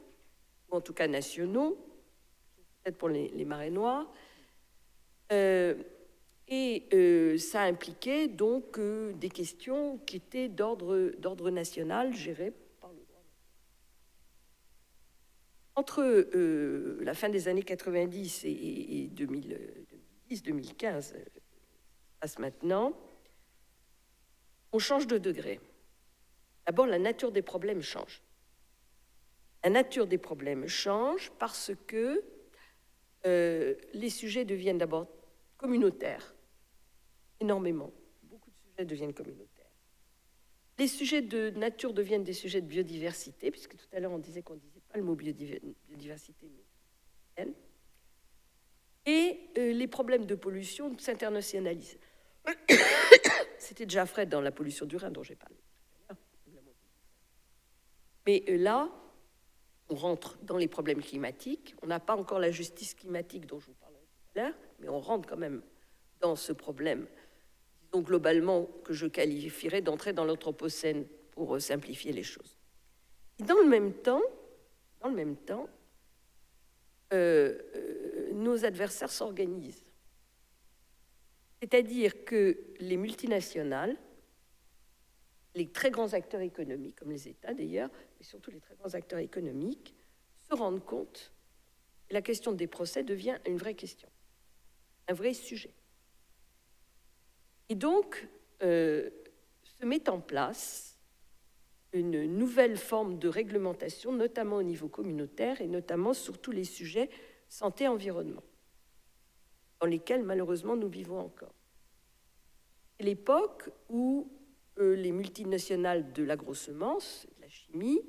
ou en tout cas nationaux, peut-être pour les marées noires, et ça impliquait donc des questions qui étaient d'ordre national, gérées par le droit. Entre la fin des années 90 et 2010-2015, passe maintenant, on change de degré. D'abord, la nature des problèmes change. La nature des problèmes change parce que les sujets deviennent d'abord communautaires, énormément. Beaucoup de sujets deviennent communautaires. Les sujets de nature deviennent des sujets de biodiversité, puisque tout à l'heure on disait qu'on ne disait pas le mot biodiversité, mais et les problèmes de pollution s'internationalisent. C'était déjà vrai dans la pollution du Rhin dont j'ai parlé. Mais là, on rentre dans les problèmes climatiques. On n'a pas encore la justice climatique dont je vous parlerai tout à l'heure, mais on rentre quand même dans ce problème, disons globalement, que je qualifierais d'entrer dans l'anthropocène pour simplifier les choses. Et dans le même temps, nos adversaires s'organisent. C'est-à-dire que les multinationales, les très grands acteurs économiques, comme les États d'ailleurs, mais surtout les très grands acteurs économiques, se rendent compte que la question des procès devient une vraie question, un vrai sujet. Et donc, se met en place une nouvelle forme de réglementation, notamment au niveau communautaire et notamment sur tous les sujets santé-environnement, dans lesquels malheureusement nous vivons encore. C'est l'époque où les multinationales de l'agrosemence, de la chimie,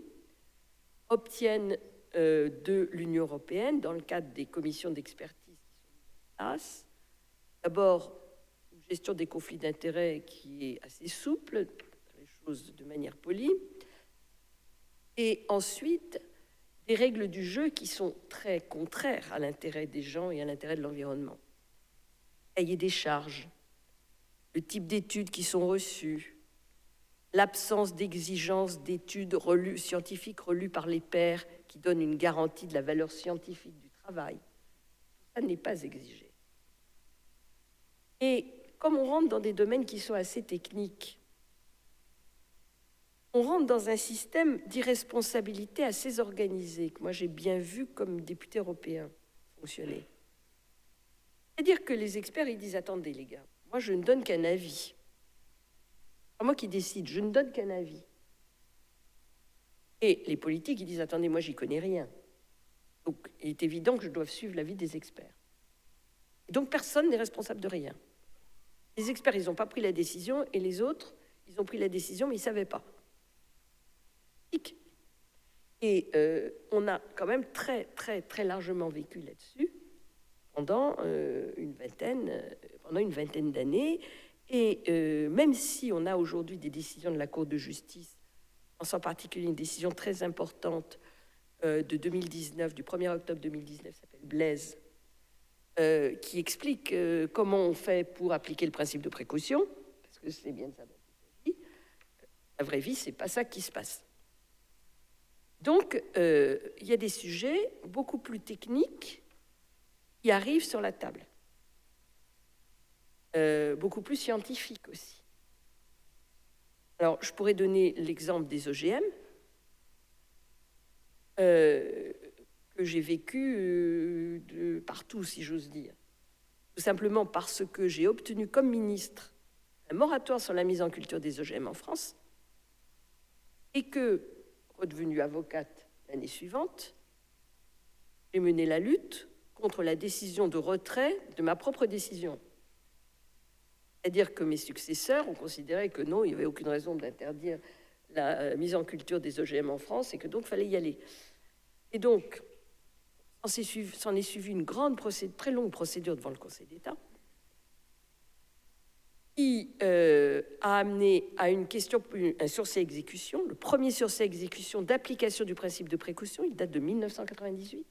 obtiennent de l'Union européenne, dans le cadre des commissions d'expertise qui sont mises en place, d'abord une gestion des conflits d'intérêts qui est assez souple, les choses de manière polie, et ensuite des règles du jeu qui sont très contraires à l'intérêt des gens et à l'intérêt de l'environnement. Cahier des charges, le type d'études qui sont reçues, l'absence d'exigence d'études scientifiques relues par les pairs qui donnent une garantie de la valeur scientifique du travail. Tout ça n'est pas exigé. Et comme on rentre dans des domaines qui sont assez techniques, on rentre dans un système d'irresponsabilité assez organisé, que moi j'ai bien vu comme député européen fonctionner. C'est-à-dire que les experts, ils disent, attendez les gars, moi je ne donne qu'un avis. C'est pas moi qui décide, je ne donne qu'un avis. Et les politiques, ils disent, attendez, moi j'y connais rien. Donc il est évident que je dois suivre l'avis des experts. Et donc personne n'est responsable de rien. Les experts, ils n'ont pas pris la décision, et les autres, ils ont pris la décision, mais ils ne savaient pas. Et on a quand même très, très, très largement vécu là-dessus pendant une vingtaine d'années. Et même si on a aujourd'hui des décisions de la Cour de justice, en particulier une décision très importante de 2019, du 1er octobre 2019, s'appelle Blaise, qui explique comment on fait pour appliquer le principe de précaution, parce que c'est bien de ça dont il s'agit. La vraie vie, c'est pas ça qui se passe. Donc, il y a des sujets beaucoup plus techniques qui arrivent sur la table, beaucoup plus scientifiques aussi. Alors, je pourrais donner l'exemple des OGM, que j'ai vécu de partout, si j'ose dire. Tout simplement parce que j'ai obtenu comme ministre un moratoire sur la mise en culture des OGM en France et que, redevenue avocate l'année suivante, j'ai mené la lutte contre la décision de retrait de ma propre décision. C'est-à-dire que mes successeurs ont considéré que non, il n'y avait aucune raison d'interdire la mise en culture des OGM en France et que donc il fallait y aller. Et donc, s'en est suivi une très longue procédure devant le Conseil d'État qui a amené à un sursis à exécution, le premier sursis à exécution d'application du principe de précaution, il date de 1998.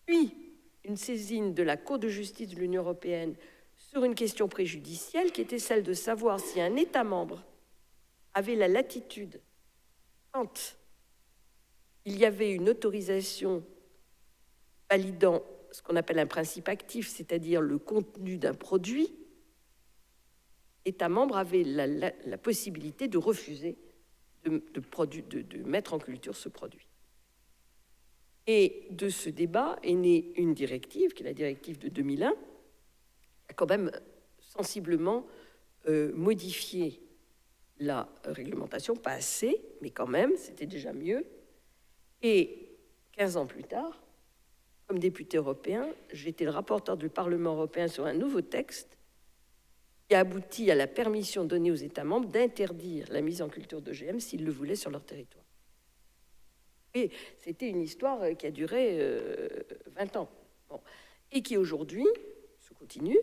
Puis, une saisine de la Cour de justice de l'Union européenne sur une question préjudicielle qui était celle de savoir si un État membre avait la latitude, quand il y avait une autorisation validant ce qu'on appelle un principe actif, c'est-à-dire le contenu d'un produit, l'État membre avait la possibilité de refuser de mettre en culture ce produit. Et de ce débat est née une directive, qui est la directive de 2001, qui a quand même sensiblement modifié la réglementation, pas assez, mais quand même, c'était déjà mieux. Et 15 ans plus tard, comme député européen, j'étais le rapporteur du Parlement européen sur un nouveau texte qui a abouti à la permission donnée aux États membres d'interdire la mise en culture d'OGM s'ils le voulaient sur leur territoire. Et c'était une histoire qui a duré 20 ans. Bon. et qui aujourd'hui se continue,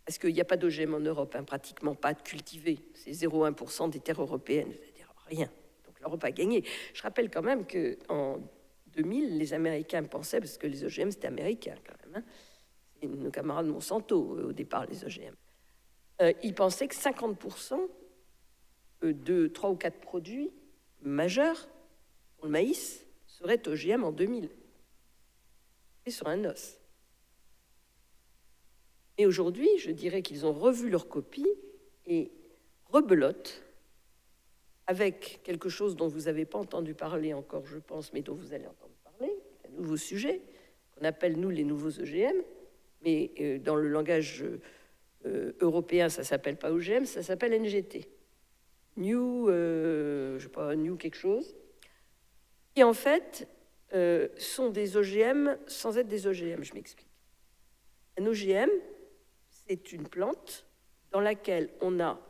parce qu'il n'y a pas d'OGM en Europe, hein, pratiquement pas de cultivés, c'est 0,1% des terres européennes, c'est-à-dire rien. Donc l'Europe a gagné. Je rappelle quand même qu'en 2000, les Américains pensaient, parce que les OGM c'était américain quand même, hein, c'est nos camarades Monsanto au départ, les OGM, ils pensaient que 50% de 3 ou 4 produits majeurs pour le maïs seraient OGM en 2000. Et sur un os. Et aujourd'hui, je dirais qu'ils ont revu leur copie et rebelotent avec quelque chose dont vous n'avez pas entendu parler encore, je pense, mais dont vous allez entendre parler, un nouveau sujet, qu'on appelle, nous, les nouveaux OGM, mais dans le langage européen, ça ne s'appelle pas OGM, ça s'appelle NGT. New, je sais pas, New quelque chose, qui en fait sont des OGM sans être des OGM, je m'explique. Un OGM, c'est une plante dans laquelle on a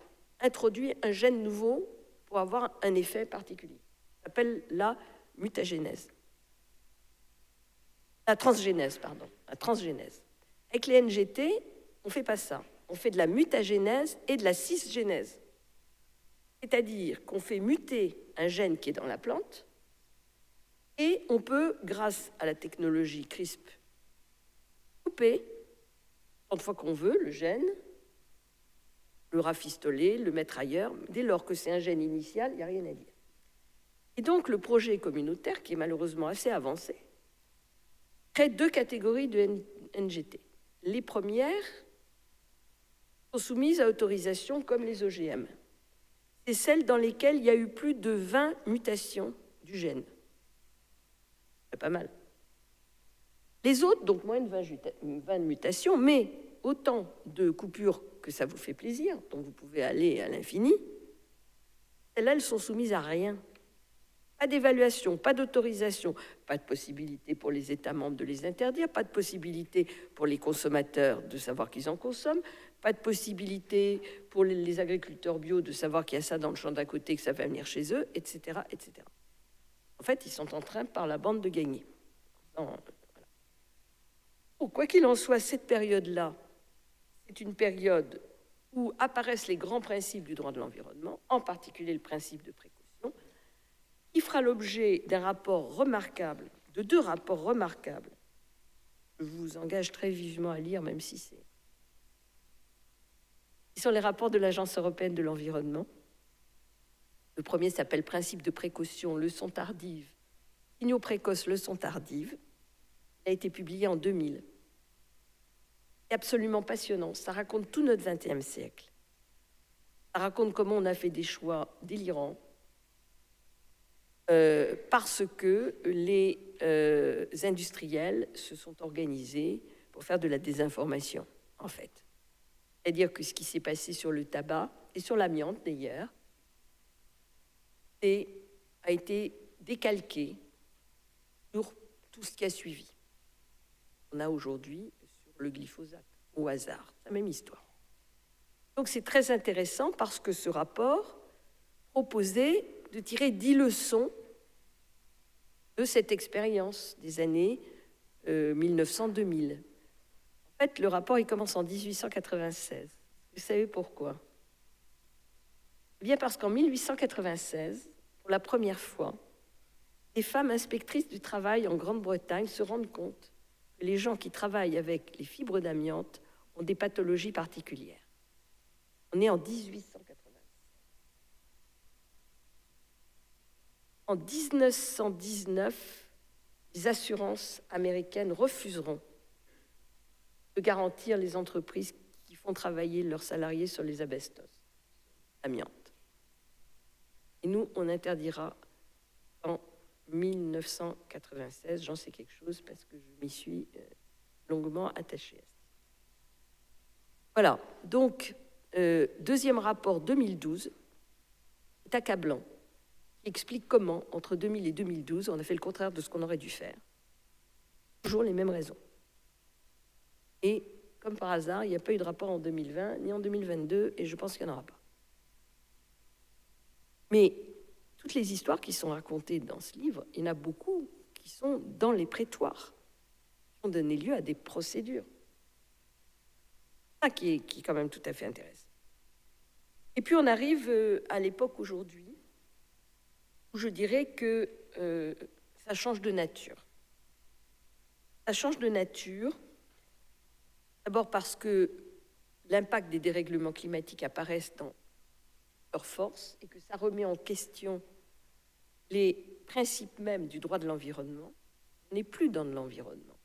introduit un gène nouveau pour avoir un effet particulier. Ça s'appelle la mutagénèse. La transgénèse, pardon. La transgénèse. Avec les NGT, on ne fait pas ça. On fait de la mutagénèse et de la cisgénèse. C'est-à-dire qu'on fait muter un gène qui est dans la plante et on peut, grâce à la technologie CRISP, couper, tant de fois qu'on veut, le gène, le rafistoler, le mettre ailleurs. Dès lors que c'est un gène initial, il n'y a rien à dire. Et donc, le projet communautaire, qui est malheureusement assez avancé, crée 2 catégories de NGT. Les premières sont soumises à autorisation comme les OGM. C'est celles dans lesquelles il y a eu plus de 20 mutations du gène. C'est pas mal. Les autres, donc moins de 20 mutations, mais autant de coupures que ça vous fait plaisir, donc vous pouvez aller à l'infini, celles-là, elles sont soumises à rien. Pas d'évaluation, pas d'autorisation, pas de possibilité pour les États membres de les interdire, pas de possibilité pour les consommateurs de savoir qu'ils en consomment, pas de possibilité pour les agriculteurs bio de savoir qu'il y a ça dans le champ d'à côté, que ça va venir chez eux, etc., etc. En fait, ils sont en train, par la bande, de gagner. Voilà. Bon, quoi qu'il en soit, cette période-là, c'est une période où apparaissent les grands principes du droit de l'environnement, en particulier le principe de précaution, qui fera l'objet d'un rapport remarquable, de 2 rapports remarquables. Je vous engage très vivement à lire, même si c'est... Ce sont les rapports de l'Agence européenne de l'environnement. Le premier s'appelle Principe de précaution, leçon tardive. Signaux précoces, leçon tardive. Il a été publié en 2000. C'est absolument passionnant. Ça raconte tout notre XXe siècle. Ça raconte comment on a fait des choix délirants parce que les industriels se sont organisés pour faire de la désinformation, en fait. C'est-à-dire que ce qui s'est passé sur le tabac et sur l'amiante, d'ailleurs, a été décalqué sur tout ce qui a suivi. On a aujourd'hui sur le glyphosate, au hasard, c'est la même histoire. Donc c'est très intéressant parce que ce rapport proposait de tirer 10 leçons de cette expérience des années 1900-2000. En fait, le rapport, il commence en 1896. Vous savez pourquoi? Eh bien parce qu'en 1896, pour la première fois, les femmes inspectrices du travail en Grande-Bretagne se rendent compte que les gens qui travaillent avec les fibres d'amiante ont des pathologies particulières. On est en 1896. En 1919, les assurances américaines refuseront de garantir les entreprises qui font travailler leurs salariés sur les asbestos, amiante. Et nous, on interdira en 1996, j'en sais quelque chose parce que je m'y suis longuement attachée. Voilà, donc, deuxième rapport 2012, est accablant, qui explique comment, entre 2000 et 2012, on a fait le contraire de ce qu'on aurait dû faire. Toujours les mêmes raisons. Et, comme par hasard, il n'y a pas eu de rapport en 2020, ni en 2022, et je pense qu'il n'y en aura pas. Mais toutes les histoires qui sont racontées dans ce livre, il y en a beaucoup qui sont dans les prétoires ont donné lieu à des procédures. Ça qui est quand même tout à fait intéressant. Et puis on arrive à l'époque aujourd'hui, où je dirais que ça change de nature. Ça change de nature, d'abord parce que l'impact des dérèglements climatiques apparaissent dans leur force et que ça remet en question les principes mêmes du droit de l'environnement. On n'est plus dans de l'environnement.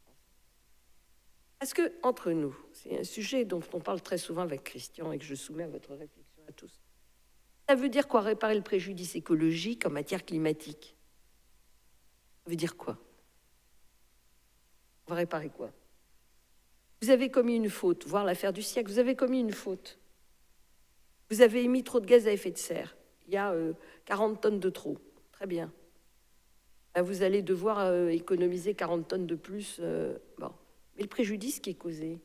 Parce que, entre nous, c'est un sujet dont on parle très souvent avec Christian et que je soumets à votre réflexion à tous. Ça veut dire quoi, réparer le préjudice écologique en matière climatique? Ça veut dire quoi? On va réparer quoi? Vous avez commis une faute, voire l'affaire du siècle, vous avez commis une faute. Vous avez émis trop de gaz à effet de serre. Il y a 40 tonnes de trop. Très bien. Ben, vous allez devoir économiser 40 tonnes de plus. Bon. Mais le préjudice qui est causé,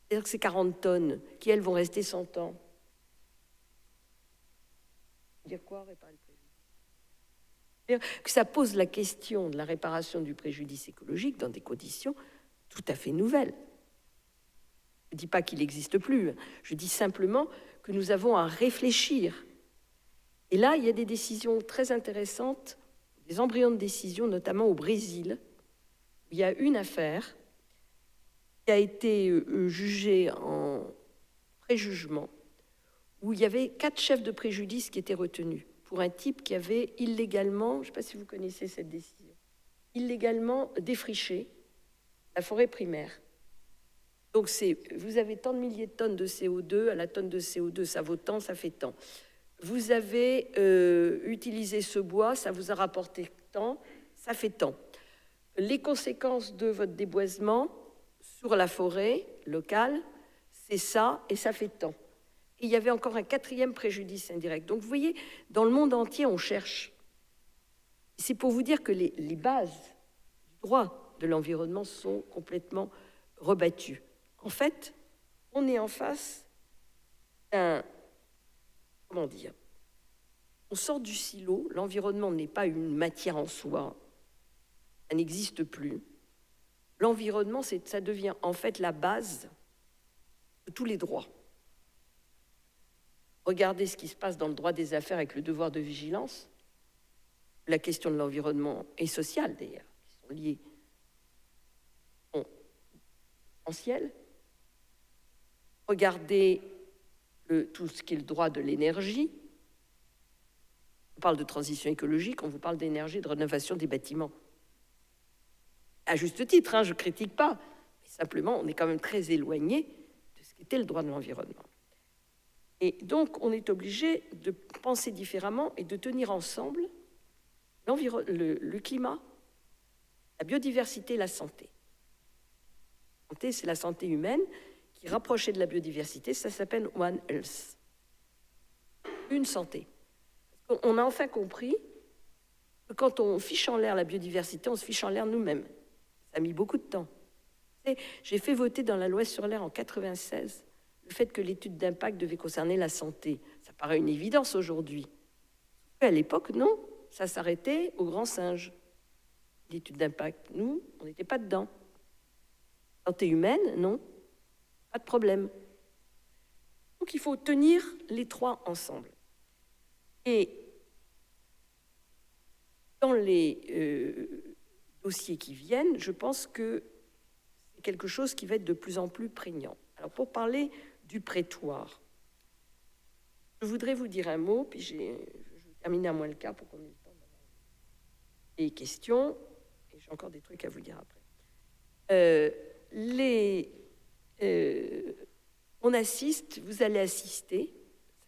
c'est-à-dire que ces 40 tonnes, qui elles vont rester 100 ans, dire quoi, réparer le préjudice? C'est-à-dire que ça pose la question de la réparation du préjudice écologique dans des conditions tout à fait nouvelles. Je ne dis pas qu'il n'existe plus, je dis simplement que nous avons à réfléchir. Et là, il y a des décisions très intéressantes, des embryons de décision, notamment au Brésil. Il y a une affaire qui a été jugée en préjugement, où il y avait 4 chefs de préjudice qui étaient retenus pour un type qui avait illégalement, je ne sais pas si vous connaissez cette décision, illégalement défriché la forêt primaire. Donc vous avez tant de milliers de tonnes de CO2, à la tonne de CO2, ça vaut tant, ça fait tant. Vous avez utilisé ce bois, ça vous a rapporté tant, ça fait tant. Les conséquences de votre déboisement sur la forêt locale, c'est ça, et ça fait tant. Et il y avait encore un 4e préjudice indirect. Donc vous voyez, dans le monde entier, on cherche. C'est pour vous dire que les bases du droit de l'environnement sont complètement rebattues. En fait, on est en face d'un... Comment dire? On sort du silo, l'environnement n'est pas une matière en soi, ça n'existe plus. L'environnement, ça devient en fait la base de tous les droits. Regardez ce qui se passe dans le droit des affaires avec le devoir de vigilance. La question de l'environnement et sociale, d'ailleurs, qui sont liées, sont essentielles. Regardez tout ce qui est le droit de l'énergie. On parle de transition écologique, on vous parle d'énergie, de rénovation des bâtiments. À juste titre, je ne critique pas, mais simplement, on est quand même très éloigné de ce qu'était le droit de l'environnement. Et donc, on est obligé de penser différemment et de tenir ensemble le climat, la biodiversité et la santé. La santé, c'est la santé humaine qui est rapprochée de la biodiversité, ça s'appelle One Health. Une santé. On a enfin compris que quand on fiche en l'air la biodiversité, on se fiche en l'air nous-mêmes. Ça a mis beaucoup de temps. J'ai fait voter dans la loi sur l'air en 1996 le fait que l'étude d'impact devait concerner la santé. Ça paraît une évidence aujourd'hui. À l'époque, non. Ça s'arrêtait aux grands singes. L'étude d'impact, nous, on n'était pas dedans. Santé humaine, non. Pas de problème. Donc il faut tenir les trois ensemble. Et dans les dossiers qui viennent, je pense que c'est quelque chose qui va être de plus en plus prégnant. Alors pour parler du prétoire, je voudrais vous dire un mot, puis je vais terminer à moins le quart pour qu'on ait le temps d'avoir des questions, et j'ai encore des trucs à vous dire après. On assiste, vous allez assister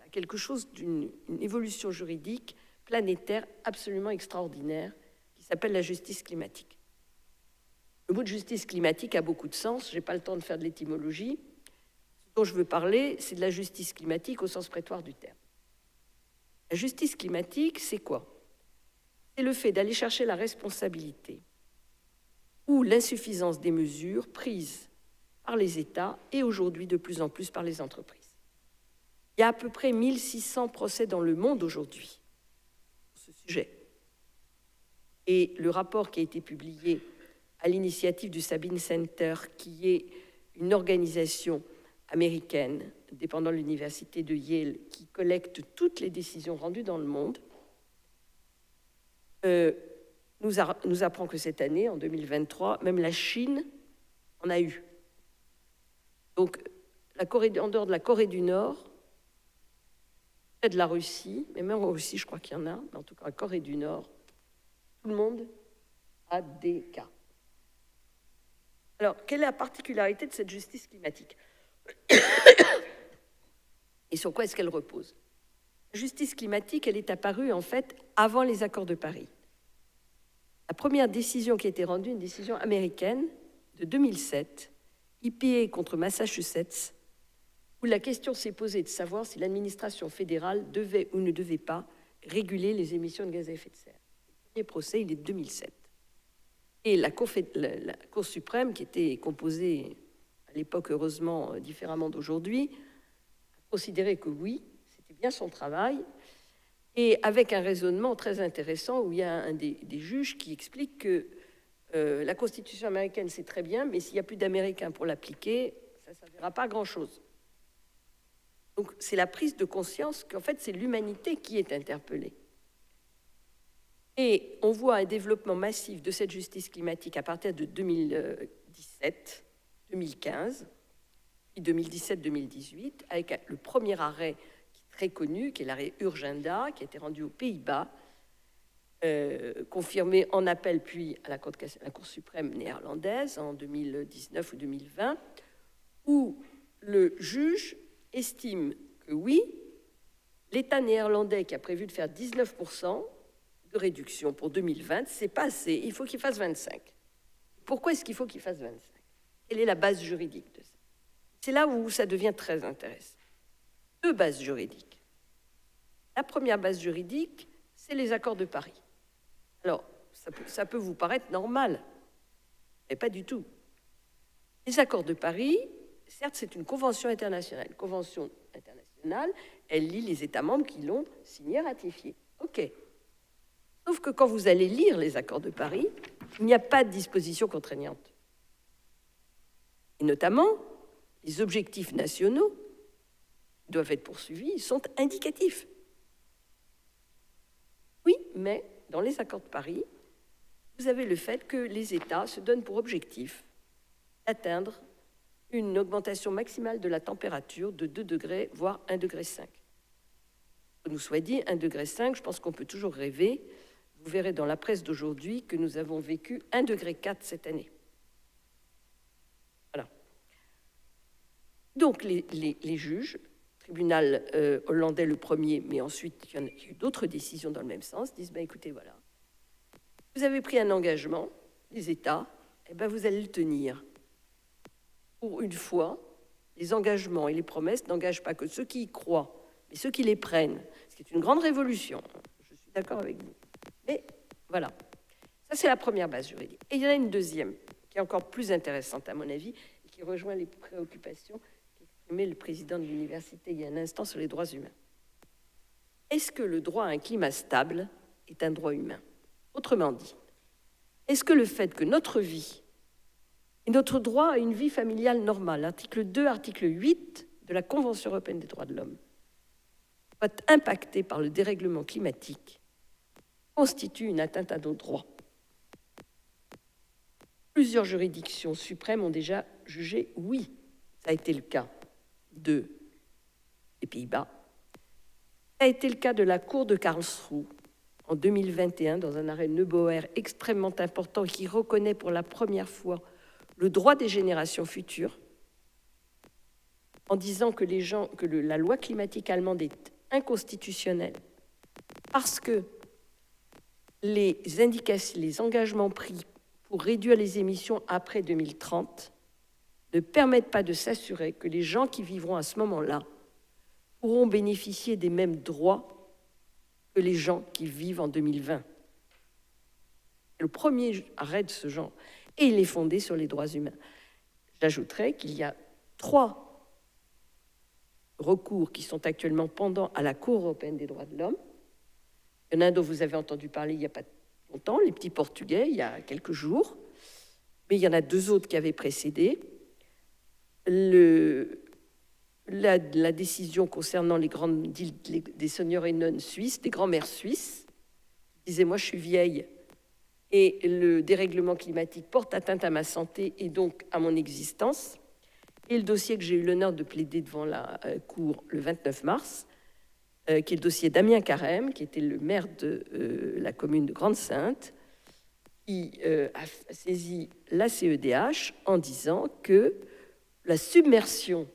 à quelque chose d'une évolution juridique planétaire absolument extraordinaire qui s'appelle la justice climatique. Le mot de justice climatique a beaucoup de sens, je n'ai pas le temps de faire de l'étymologie. Ce dont je veux parler, c'est de la justice climatique au sens prétoire du terme. La justice climatique, c'est quoi? C'est le fait d'aller chercher la responsabilité ou l'insuffisance des mesures prises par les États et aujourd'hui de plus en plus par les entreprises. Il y a à peu près 1600 procès dans le monde aujourd'hui sur ce sujet. Et le rapport qui a été publié à l'initiative du Sabin Center, qui est une organisation américaine dépendant de l'université de Yale, qui collecte toutes les décisions rendues dans le monde, nous apprend que cette année, en 2023, même la Chine en a eu. Donc, en dehors de la Corée du Nord, près de la Russie, mais même en Russie, je crois qu'il y en a, mais en tout cas, la Corée du Nord, tout le monde a des cas. Alors, quelle est la particularité de cette justice climatique? Et sur quoi est-ce qu'elle repose? La justice climatique, elle est apparue, en fait, avant les accords de Paris. La première décision qui a été rendue, une décision américaine de 2007, EPA contre Massachusetts, où la question s'est posée de savoir si l'administration fédérale devait ou ne devait pas réguler les émissions de gaz à effet de serre. Le premier procès, il est de 2007. Et la Cour suprême, qui était composée à l'époque, heureusement, différemment d'aujourd'hui, a considéré que oui, c'était bien son travail, et avec un raisonnement très intéressant où il y a un des juges qui explique que la Constitution américaine, c'est très bien, mais s'il n'y a plus d'Américains pour l'appliquer, ça ne servira pas à grand-chose. Donc, c'est la prise de conscience qu'en fait, c'est l'humanité qui est interpellée. Et on voit un développement massif de cette justice climatique à partir de 2017, 2015, puis 2017-2018, avec le premier arrêt qui est très connu, qui est l'arrêt Urgenda, qui a été rendu aux Pays-Bas, confirmé en appel puis à la Cour suprême néerlandaise en 2019 ou 2020, où le juge estime que oui, l'État néerlandais qui a prévu de faire 19% de réduction pour 2020, c'est pas assez, il faut qu'il fasse 25. Pourquoi est-ce qu'il faut qu'il fasse 25? Quelle est la base juridique de ça? C'est là où ça devient très intéressant. Deux bases juridiques. La première base juridique, c'est les accords de Paris. Alors, ça peut vous paraître normal, mais pas du tout. Les accords de Paris, certes, c'est une convention internationale. Convention internationale, elle lie les États membres qui l'ont signée, ratifiée. OK. Sauf que quand vous allez lire les accords de Paris, il n'y a pas de dispositions contraignantes. Et notamment, les objectifs nationaux qui doivent être poursuivis sont indicatifs. Oui, mais dans les accords de Paris, vous avez le fait que les États se donnent pour objectif d'atteindre une augmentation maximale de la température de 2 degrés, voire 1,5 degré. Nous soit dit, 1,5 degré, je pense qu'on peut toujours rêver. Vous verrez dans la presse d'aujourd'hui que nous avons vécu 1,4 degré cette année. Voilà. Donc les juges, tribunal hollandais le premier, mais ensuite il y a eu d'autres décisions dans le même sens, disent ben, écoutez, voilà, vous avez pris un engagement, les États, eh ben, vous allez le tenir. Pour une fois, les engagements et les promesses n'engagent pas que ceux qui y croient, mais ceux qui les prennent, ce qui est une grande révolution. Je suis d'accord avec vous. Mais voilà, ça c'est la première base juridique. Et il y en a une deuxième, qui est encore plus intéressante à mon avis, et qui rejoint les préoccupations qu'exprimait le président de l'université il y a un instant sur les droits humains. Est-ce que le droit à un climat stable est un droit humain? Autrement dit, est-ce que le fait que notre vie et notre droit à une vie familiale normale, article 2, article 8 de la Convention européenne des droits de l'homme, soit impacté par le dérèglement climatique, constitue une atteinte à nos droits? Plusieurs juridictions suprêmes ont déjà jugé oui. Ça a été le cas des Pays-Bas. Ça a été le cas de la Cour de Karlsruhe en 2021 dans un arrêt Neuboer extrêmement important qui reconnaît pour la première fois le droit des générations futures en disant que la loi climatique allemande est inconstitutionnelle parce que les engagements pris pour réduire les émissions après 2030 ne permettent pas de s'assurer que les gens qui vivront à ce moment-là pourront bénéficier des mêmes droits que les gens qui vivent en 2020. C'est le premier arrêt de ce genre, et il est fondé sur les droits humains. J'ajouterais qu'il y a 3 recours qui sont actuellement pendants à la Cour européenne des droits de l'homme. Il y en a un dont vous avez entendu parler il n'y a pas longtemps, les petits Portugais, il y a quelques jours. mais il y en a deux autres qui avaient précédé. La décision concernant les grandes îles des Sonderreinen suisses, des grands-mères suisses, qui disaient « moi je suis vieille et le dérèglement climatique porte atteinte à ma santé et donc à mon existence ». Et le dossier que j'ai eu l'honneur de plaider devant la Cour le 29 mars, qui est le dossier d'Amien Carême, qui était le maire de la commune de Grande-Synthe, qui a saisi la CEDH en disant que la submersion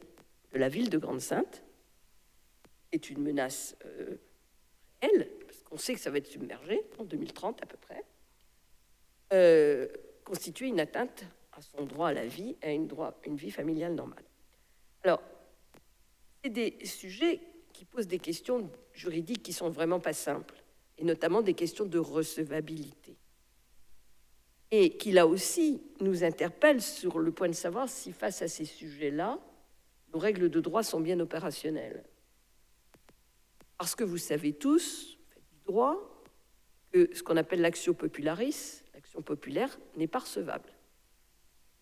de la ville de Grande-Synthe est une menace réelle, parce qu'on sait que ça va être submergé en 2030 à peu près, constituait une atteinte à son droit à la vie, à une vie familiale normale. Alors, c'est des sujets qui posent des questions juridiques qui sont vraiment pas simples, et notamment des questions de recevabilité. Et qui, là aussi, nous interpellent sur le point de savoir si, face à ces sujets-là, nos règles de droit sont bien opérationnelles. Parce que vous savez tous, du droit, que ce qu'on appelle l'actio popularis, l'action populaire, n'est pas recevable.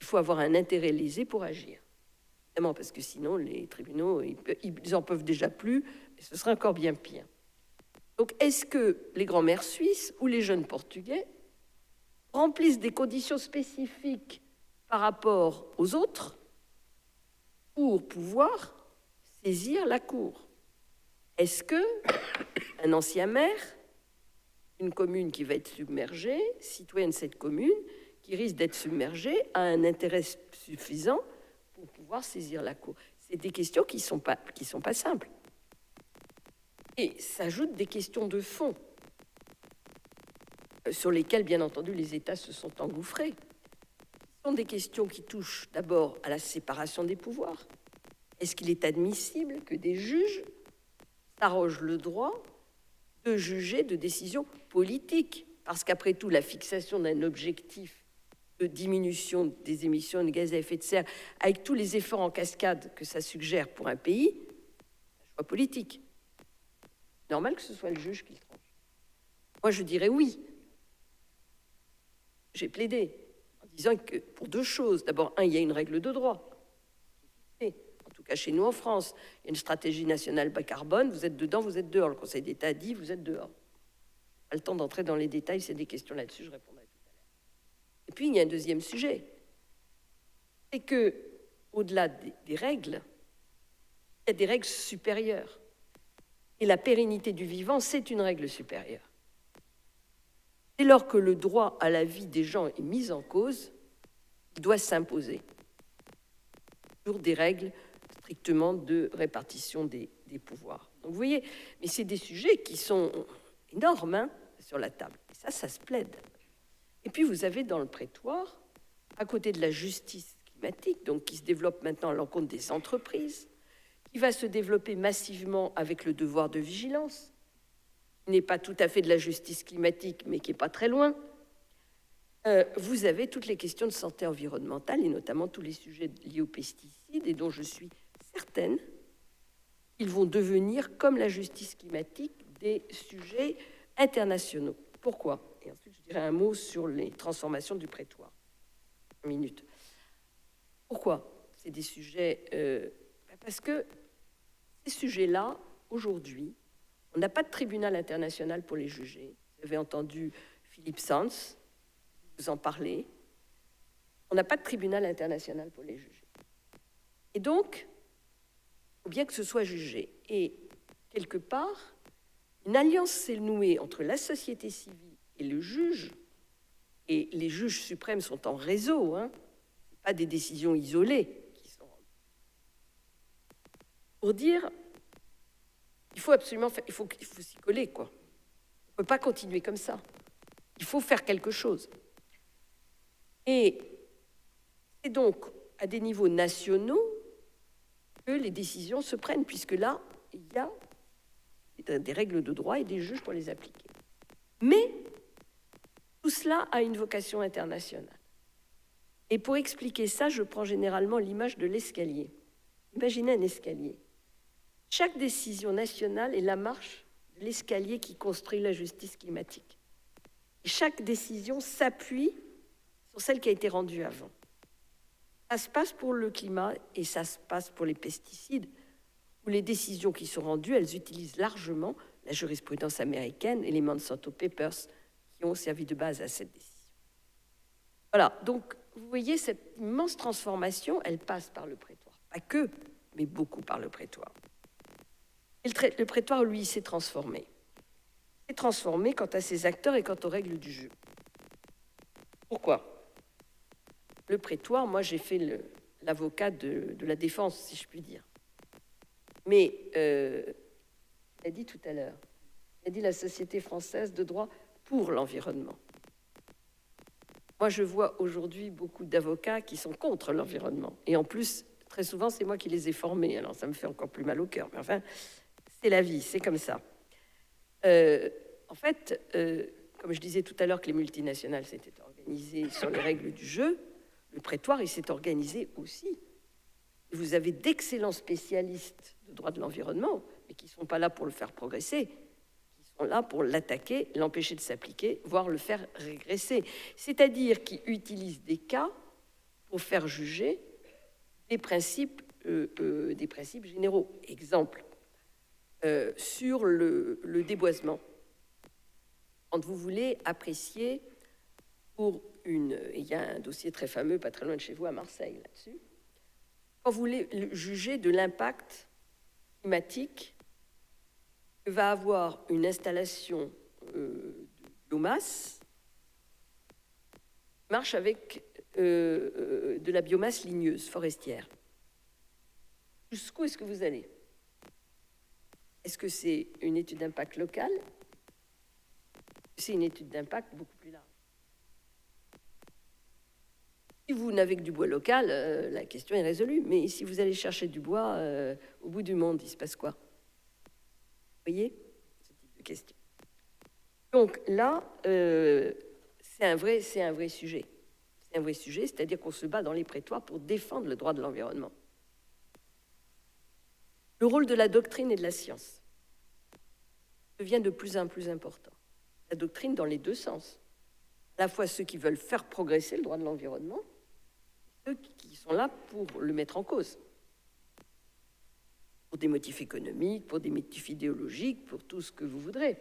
Il faut avoir un intérêt lésé pour agir. Évidemment, parce que sinon, les tribunaux, ils en peuvent déjà plus, et ce serait encore bien pire. Donc, est-ce que les grands-mères suisses ou les jeunes portugais remplissent des conditions spécifiques par rapport aux autres pour pouvoir saisir la Cour? Est-ce que un ancien maire, une commune qui va être submergée, citoyen de cette commune, qui risque d'être submergée, a un intérêt suffisant pour pouvoir saisir la Cour? C'est des questions qui sont pas simples. Et s'ajoutent des questions de fond sur lesquelles, bien entendu, les États se sont engouffrés. Ce sont des questions qui touchent d'abord à la séparation des pouvoirs. Est-ce qu'il est admissible que des juges s'arrogent le droit de juger de décisions politiques? Parce qu'après tout, la fixation d'un objectif de diminution des émissions de gaz à effet de serre, avec tous les efforts en cascade que ça suggère pour un pays, c'est un choix politique. Normal que ce soit le juge qui le tranche. Moi, je dirais oui. J'ai plaidé en disant que pour deux choses. D'abord, il y a une règle de droit. En tout cas, chez nous en France, il y a une stratégie nationale bas carbone. Vous êtes dedans, vous êtes dehors. Le Conseil d'État a dit, vous êtes dehors. Pas le temps d'entrer dans les détails. C'est des questions là-dessus, je répondrai tout à l'heure. Et puis, il y a un deuxième sujet. C'est que, au-delà des règles, il y a des règles supérieures. Et la pérennité du vivant, c'est une règle supérieure. Dès lors que le droit à la vie des gens est mis en cause, il doit s'imposer sur des règles strictement de répartition des pouvoirs. Donc vous voyez, mais c'est des sujets qui sont énormes sur la table. Et ça se plaide. Et puis vous avez dans le prétoire, à côté de la justice climatique, donc qui se développe maintenant à l'encontre des entreprises, qui va se développer massivement avec le devoir de vigilance, qui n'est pas tout à fait de la justice climatique, mais qui n'est pas très loin. Vous avez toutes les questions de santé environnementale, et notamment tous les sujets liés aux pesticides, et dont je suis certaine qu'ils vont devenir, comme la justice climatique, des sujets internationaux. Pourquoi? Et ensuite, je dirai un mot sur les transformations du prétoire. Une minute. Pourquoi? C'est des sujets... parce que ces sujets-là, aujourd'hui, on n'a pas de tribunal international pour les juger. Vous avez entendu Philippe Sands vous en parler. On n'a pas de tribunal international pour les juger. Et donc, il faut bien que ce soit jugé. Et quelque part, une alliance s'est nouée entre la société civile et le juge, et les juges suprêmes sont en réseau, pas des décisions isolées, pour dire il faut absolument faire, il faut s'y coller, quoi. On ne peut pas continuer comme ça. Il faut faire quelque chose. Et c'est donc à des niveaux nationaux que les décisions se prennent, puisque là, il y a des règles de droit et des juges pour les appliquer. Mais tout cela a une vocation internationale. Et pour expliquer ça, je prends généralement l'image de l'escalier. Imaginez un escalier. Chaque décision nationale est la marche de l'escalier qui construit la justice climatique. Et chaque décision s'appuie pour celle qui a été rendue avant. Ça se passe pour le climat et ça se passe pour les pesticides, où les décisions qui sont rendues, elles utilisent largement la jurisprudence américaine et les Monsanto Papers qui ont servi de base à cette décision. Voilà, donc vous voyez, cette immense transformation, elle passe par le prétoire. Pas que, mais beaucoup par le prétoire. Et le prétoire, lui, s'est transformé. Il s'est transformé quant à ses acteurs et quant aux règles du jeu. Pourquoi? Le prétoire, moi, j'ai fait l'avocat de la défense, si je puis dire. Mais, il a dit tout à l'heure, il a dit la Société française de droit pour l'environnement. Moi, je vois aujourd'hui beaucoup d'avocats qui sont contre l'environnement. Et en plus, très souvent, c'est moi qui les ai formés. Alors, ça me fait encore plus mal au cœur. Mais enfin, c'est la vie, c'est comme ça. En fait, comme je disais tout à l'heure que les multinationales s'étaient organisées sur les règles du jeu, le prétoire, il s'est organisé aussi. Vous avez d'excellents spécialistes de droit de l'environnement, mais qui ne sont pas là pour le faire progresser, qui sont là pour l'attaquer, l'empêcher de s'appliquer, voire le faire régresser. C'est-à-dire qu'ils utilisent des cas pour faire juger des principes généraux. Exemple, sur le déboisement. Quand vous voulez apprécier il y a un dossier très fameux, pas très loin de chez vous, à Marseille, là-dessus. Quand vous voulez juger de l'impact climatique que va avoir une installation de biomasse, marche avec de la biomasse ligneuse, forestière. Jusqu'où est-ce que vous allez? Est-ce que c'est une étude d'impact locale? C'est une étude d'impact beaucoup plus large. Si vous n'avez que du bois local, la question est résolue. Mais si vous allez chercher du bois au bout du monde, il se passe quoi? Vous voyez ce type de question. Donc là, c'est un vrai sujet. C'est un vrai sujet, c'est-à-dire qu'on se bat dans les prétoires pour défendre le droit de l'environnement. Le rôle de la doctrine et de la science devient de plus en plus important. La doctrine dans les deux sens. À la fois ceux qui veulent faire progresser le droit de l'environnement, ceux qui sont là pour le mettre en cause. Pour des motifs économiques, pour des motifs idéologiques, pour tout ce que vous voudrez.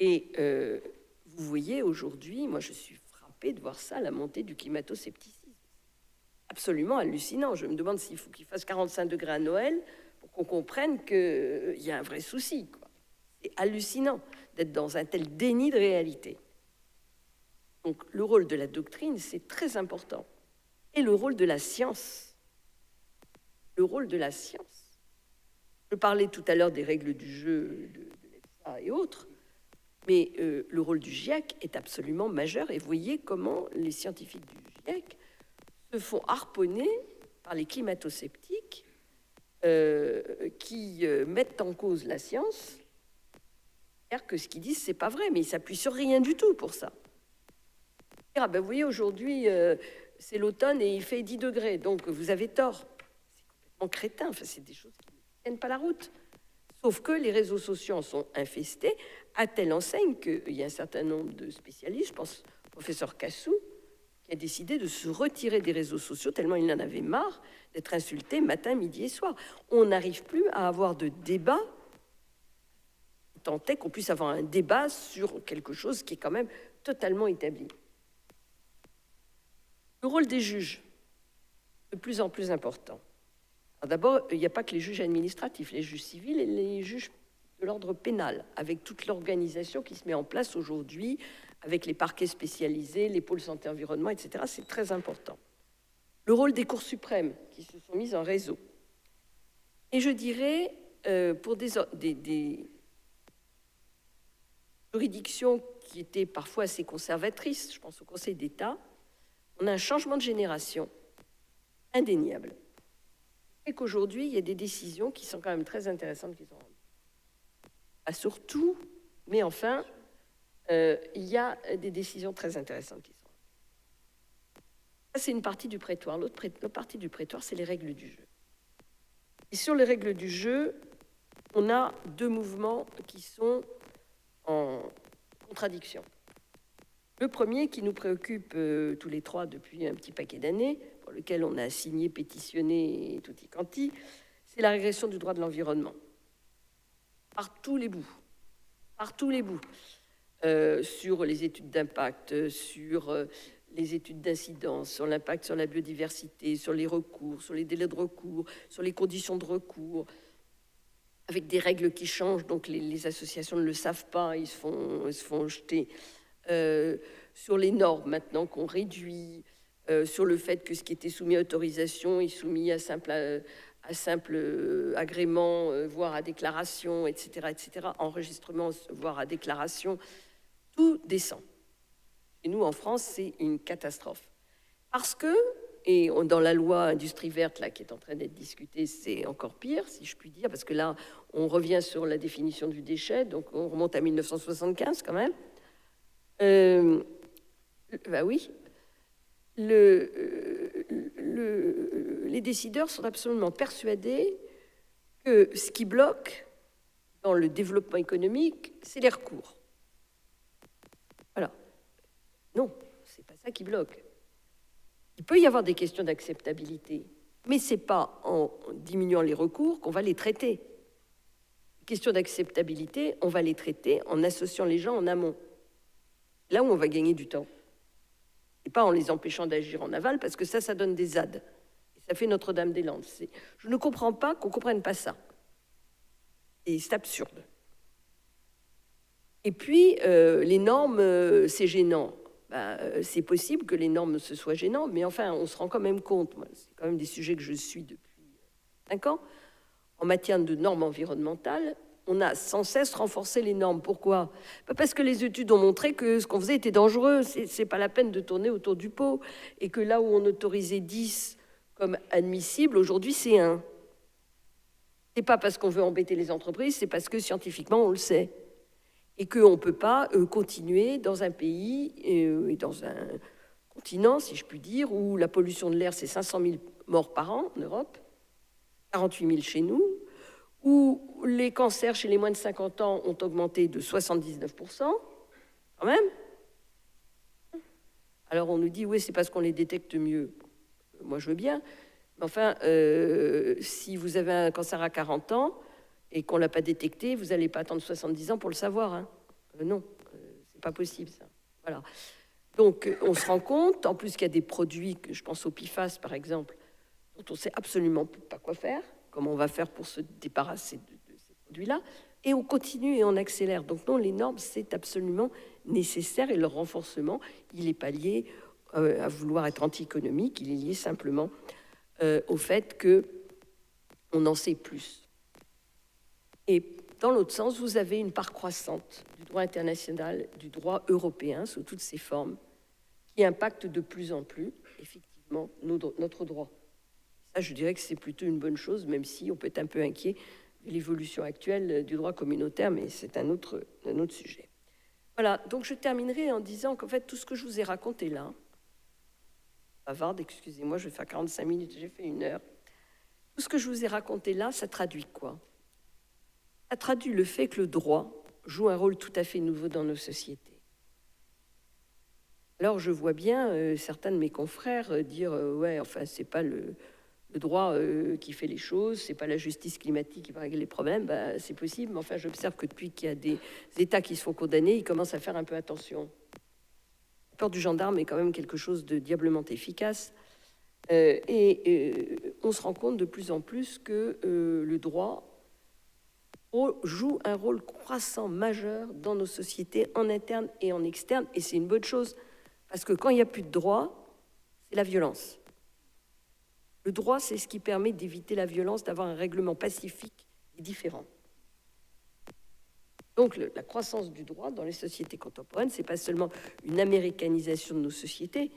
Et vous voyez aujourd'hui, moi je suis frappée de voir ça, la montée du climato-scepticisme. Absolument hallucinant. Je me demande s'il faut qu'il fasse 45 degrés à Noël pour qu'on comprenne qu'il y a un vrai souci, quoi. C'est hallucinant d'être dans un tel déni de réalité. Donc le rôle de la doctrine, c'est très important. Et le rôle de la science. Le rôle de la science. Je parlais tout à l'heure des règles du jeu de l'EFSA et autres, mais le rôle du GIEC est absolument majeur. Et vous voyez comment les scientifiques du GIEC se font harponner par les climato-sceptiques qui mettent en cause la science. C'est-à-dire que ce qu'ils disent, c'est pas vrai, mais ils s'appuient sur rien du tout pour ça. Ah ben vous voyez, aujourd'hui, c'est l'automne et il fait 10 degrés, donc vous avez tort. C'est complètement crétin, enfin, c'est des choses qui ne tiennent pas la route. Sauf que les réseaux sociaux en sont infestés, à telle enseigne qu'il y a un certain nombre de spécialistes, je pense au professeur Cassou, qui a décidé de se retirer des réseaux sociaux tellement il en avait marre d'être insulté matin, midi et soir. On n'arrive plus à avoir de débat, tant est qu'on puisse avoir un débat sur quelque chose qui est quand même totalement établi. Le rôle des juges, de plus en plus important. D'abord, il n'y a pas que les juges administratifs, les juges civils et les juges de l'ordre pénal, avec toute l'organisation qui se met en place aujourd'hui, avec les parquets spécialisés, les pôles santé-environnement, etc. C'est très important. Le rôle des cours suprêmes, qui se sont mises en réseau. Et je dirais, pour des juridictions qui étaient parfois assez conservatrices, je pense au Conseil d'État, on a un changement de génération indéniable. Et qu'aujourd'hui, il y a des décisions qui sont quand même très intéressantes qui sont rendues. Pas surtout, mais enfin, il y a des décisions très intéressantes qui sont rendues. Ça, c'est une partie du prétoire. L'autre partie du prétoire, c'est les règles du jeu. Et sur les règles du jeu, on a deux mouvements qui sont en contradiction. Le premier qui nous préoccupe tous les trois depuis un petit paquet d'années, pour lequel on a signé, pétitionné et tutti quanti, c'est la régression du droit de l'environnement. Par tous les bouts. Par tous les bouts. Sur les études d'impact, sur les études d'incidence, sur l'impact sur la biodiversité, sur les recours, sur les délais de recours, sur les conditions de recours, avec des règles qui changent, donc les associations ne le savent pas, ils se font jeter. Sur les normes maintenant qu'on réduit, sur le fait que ce qui était soumis à autorisation est soumis à simple agrément, voire à déclaration, etc., enregistrement, voire à déclaration, tout descend. Et nous, en France, c'est une catastrophe. Parce que, et dans la loi industrie verte là, qui est en train d'être discutée, c'est encore pire, si je puis dire, parce que là, on revient sur la définition du déchet, donc on remonte à 1975 quand même. Bah oui, les décideurs sont absolument persuadés que ce qui bloque dans le développement économique, c'est les recours. Voilà. Non, c'est pas ça qui bloque. Il peut y avoir des questions d'acceptabilité, mais c'est pas en diminuant les recours qu'on va les traiter. Les questions d'acceptabilité, on va les traiter en associant les gens en amont. Là où on va gagner du temps. Et pas en les empêchant d'agir en aval, parce que ça donne des ZAD. Et ça fait Notre-Dame-des-Landes. Je ne comprends pas qu'on ne comprenne pas ça. Et c'est absurde. Et puis, les normes, c'est gênant. C'est possible que les normes se soient gênantes, mais enfin, on se rend quand même compte, c'est quand même des sujets que je suis depuis 5 ans, en matière de normes environnementales, on a sans cesse renforcé les normes. Pourquoi? Parce que les études ont montré que ce qu'on faisait était dangereux. C'est pas la peine de tourner autour du pot. Et que là où on autorisait 10 comme admissible, aujourd'hui c'est 1. C'est pas parce qu'on veut embêter les entreprises, c'est parce que scientifiquement on le sait. Et qu'on ne peut pas continuer dans un pays et dans un continent, si je puis dire, où la pollution de l'air, c'est 500 000 morts par an en Europe, 48 000 chez nous, où les cancers chez les moins de 50 ans ont augmenté de 79%, quand même. Alors on nous dit, oui, c'est parce qu'on les détecte mieux. Moi, je veux bien. Mais enfin, si vous avez un cancer à 40 ans et qu'on ne l'a pas détecté, vous n'allez pas attendre 70 ans pour le savoir. Hein. Non, c'est pas possible, ça. Voilà. Donc, on se rend compte, en plus qu'il y a des produits, je pense au PFAS, par exemple, dont on ne sait absolument pas quoi faire, comment on va faire pour se débarrasser de ces produits-là, et on continue et on accélère. Donc non, les normes, c'est absolument nécessaire, et leur renforcement, il n'est pas lié à vouloir être anti-économique, il est lié simplement au fait qu'on en sait plus. Et dans l'autre sens, vous avez une part croissante du droit international, du droit européen, sous toutes ses formes, qui impacte de plus en plus, effectivement, notre droit. Ça, je dirais que c'est plutôt une bonne chose, même si on peut être un peu inquiet de l'évolution actuelle du droit communautaire, mais c'est un autre sujet. Voilà, donc je terminerai en disant qu'en fait, tout ce que je vous ai raconté là, bavarde, excusez-moi, je vais faire 45 minutes, j'ai fait 1 heure. Tout ce que je vous ai raconté là, ça traduit quoi? Ça traduit le fait que le droit joue un rôle tout à fait nouveau dans nos sociétés. Alors, je vois bien certains de mes confrères dire ouais, enfin, c'est pas le droit qui fait les choses, c'est pas la justice climatique qui va régler les problèmes. C'est possible, mais enfin, j'observe que depuis qu'il y a des États qui se font condamner, ils commencent à faire un peu attention. La peur du gendarme est quand même quelque chose de diablement efficace. On se rend compte de plus en plus que le droit joue un rôle croissant majeur dans nos sociétés, en interne et en externe, et c'est une bonne chose, parce que quand il n'y a plus de droit, c'est la violence. Le droit, c'est ce qui permet d'éviter la violence, d'avoir un règlement pacifique et différent. Donc la croissance du droit dans les sociétés contemporaines, ce n'est pas seulement une américanisation de nos sociétés,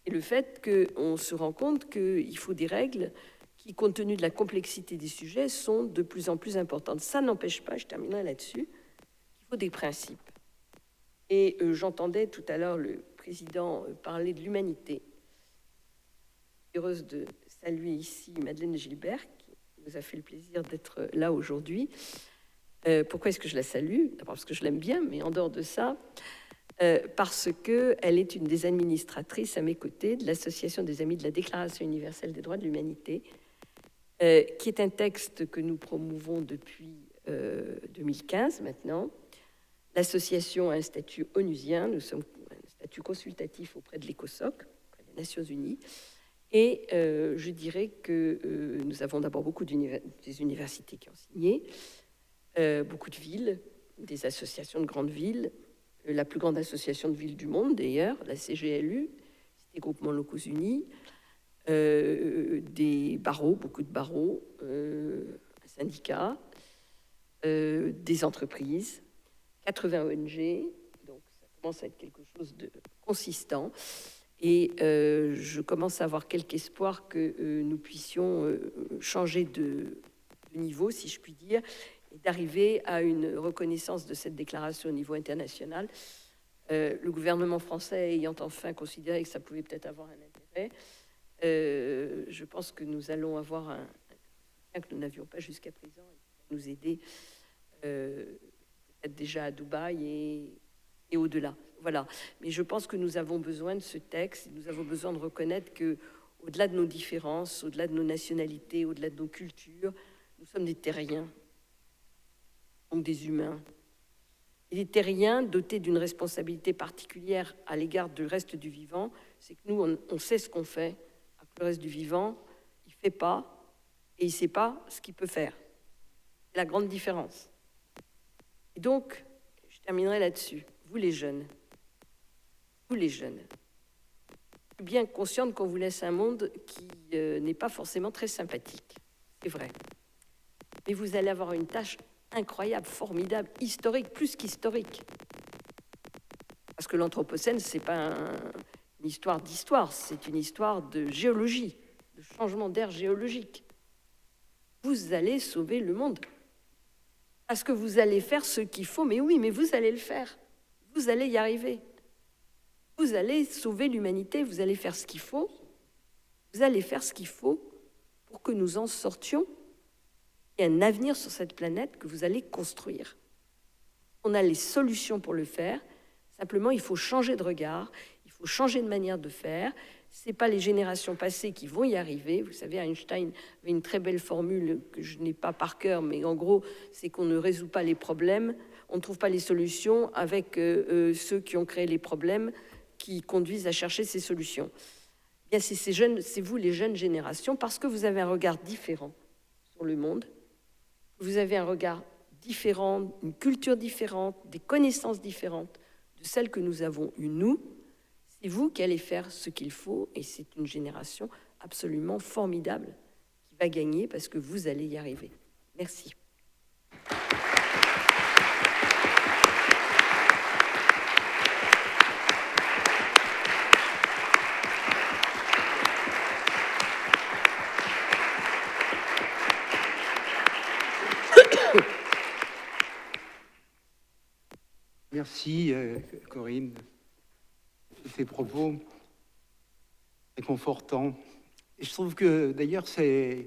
c'est le fait qu'on se rend compte qu'il faut des règles qui, compte tenu de la complexité des sujets, sont de plus en plus importantes. Ça n'empêche pas, je terminerai là-dessus, qu'il faut des principes. Et j'entendais tout à l'heure le président parler de l'humanité. Je suis heureuse de saluer ici Madeleine Gilbert, qui nous a fait le plaisir d'être là aujourd'hui. Pourquoi est-ce que je la salue? D'abord parce que je l'aime bien, mais en dehors de ça, parce qu'elle est une des administratrices à mes côtés de l'Association des Amis de la Déclaration universelle des droits de l'humanité, qui est un texte que nous promouvons depuis 2015 maintenant. L'association a un statut onusien, nous sommes un statut consultatif auprès de l'ECOSOC, auprès des Nations Unies, et je dirais que nous avons d'abord beaucoup des universités qui ont signé, beaucoup de villes, des associations de grandes villes, la plus grande association de villes du monde d'ailleurs, la CGLU, des groupements locaux unis, des barreaux, beaucoup de barreaux, un syndicat, des entreprises, 80 ONG, donc ça commence à être quelque chose de consistant. Et je commence à avoir quelque espoir que nous puissions changer de niveau, si je puis dire, et d'arriver à une reconnaissance de cette déclaration au niveau international. Le gouvernement français ayant enfin considéré que ça pouvait peut-être avoir un intérêt, je pense que nous allons avoir un soutien que nous n'avions pas jusqu'à présent, et qui va nous aider peut-être déjà à Dubaï et au-delà. Voilà. Mais je pense que nous avons besoin de ce texte, nous avons besoin de reconnaître que, au-delà de nos différences, au-delà de nos nationalités, au-delà de nos cultures, nous sommes des terriens, donc des humains. Et les terriens dotés d'une responsabilité particulière à l'égard du reste du vivant, c'est que nous, on sait ce qu'on fait, alors que le reste du vivant, il ne fait pas, et il ne sait pas ce qu'il peut faire. C'est la grande différence. Et donc, je terminerai là-dessus. Vous les jeunes, je suis bien consciente qu'on vous laisse un monde qui n'est pas forcément très sympathique. C'est vrai. Mais vous allez avoir une tâche incroyable, formidable, historique, plus qu'historique. Parce que l'Anthropocène, ce n'est pas une histoire d'histoire, c'est une histoire de géologie, de changement d'ère géologique. Vous allez sauver le monde. Parce que vous allez faire ce qu'il faut, mais oui, mais vous allez le faire. Vous allez y arriver. Vous allez sauver l'humanité, vous allez faire ce qu'il faut. Vous allez faire ce qu'il faut pour que nous en sortions. Il y a un avenir sur cette planète que vous allez construire. On a les solutions pour le faire. Simplement, il faut changer de regard, il faut changer de manière de faire. Ce n'est pas les générations passées qui vont y arriver. Vous savez, Einstein avait une très belle formule que je n'ai pas par cœur, mais en gros, c'est qu'on ne résout pas les problèmes, on ne trouve pas les solutions avec ceux qui ont créé les problèmes qui conduisent à chercher ces solutions. Bien, c'est vous, les jeunes générations, parce que vous avez un regard différent sur le monde, vous avez un regard différent, une culture différente, des connaissances différentes de celles que nous avons eues, nous. C'est vous qui allez faire ce qu'il faut, et c'est une génération absolument formidable qui va gagner parce que vous allez y arriver. Merci.
Merci, Corinne, de ces propos réconfortants. Et je trouve que, d'ailleurs, c'est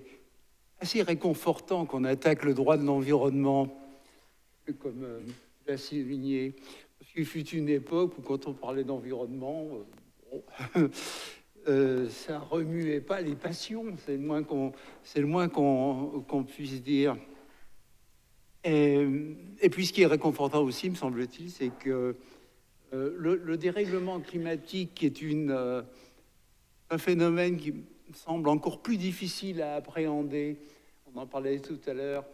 assez réconfortant qu'on attaque le droit de l'environnement, comme tu l'as souligné. Parce qu'il fut une époque où, quand on parlait d'environnement, ça remuait pas les passions, c'est le moins qu'on puisse dire. Et puis, ce qui est réconfortant aussi, me semble-t-il, c'est que le dérèglement climatique est un phénomène qui me semble encore plus difficile à appréhender. On en parlait tout à l'heure,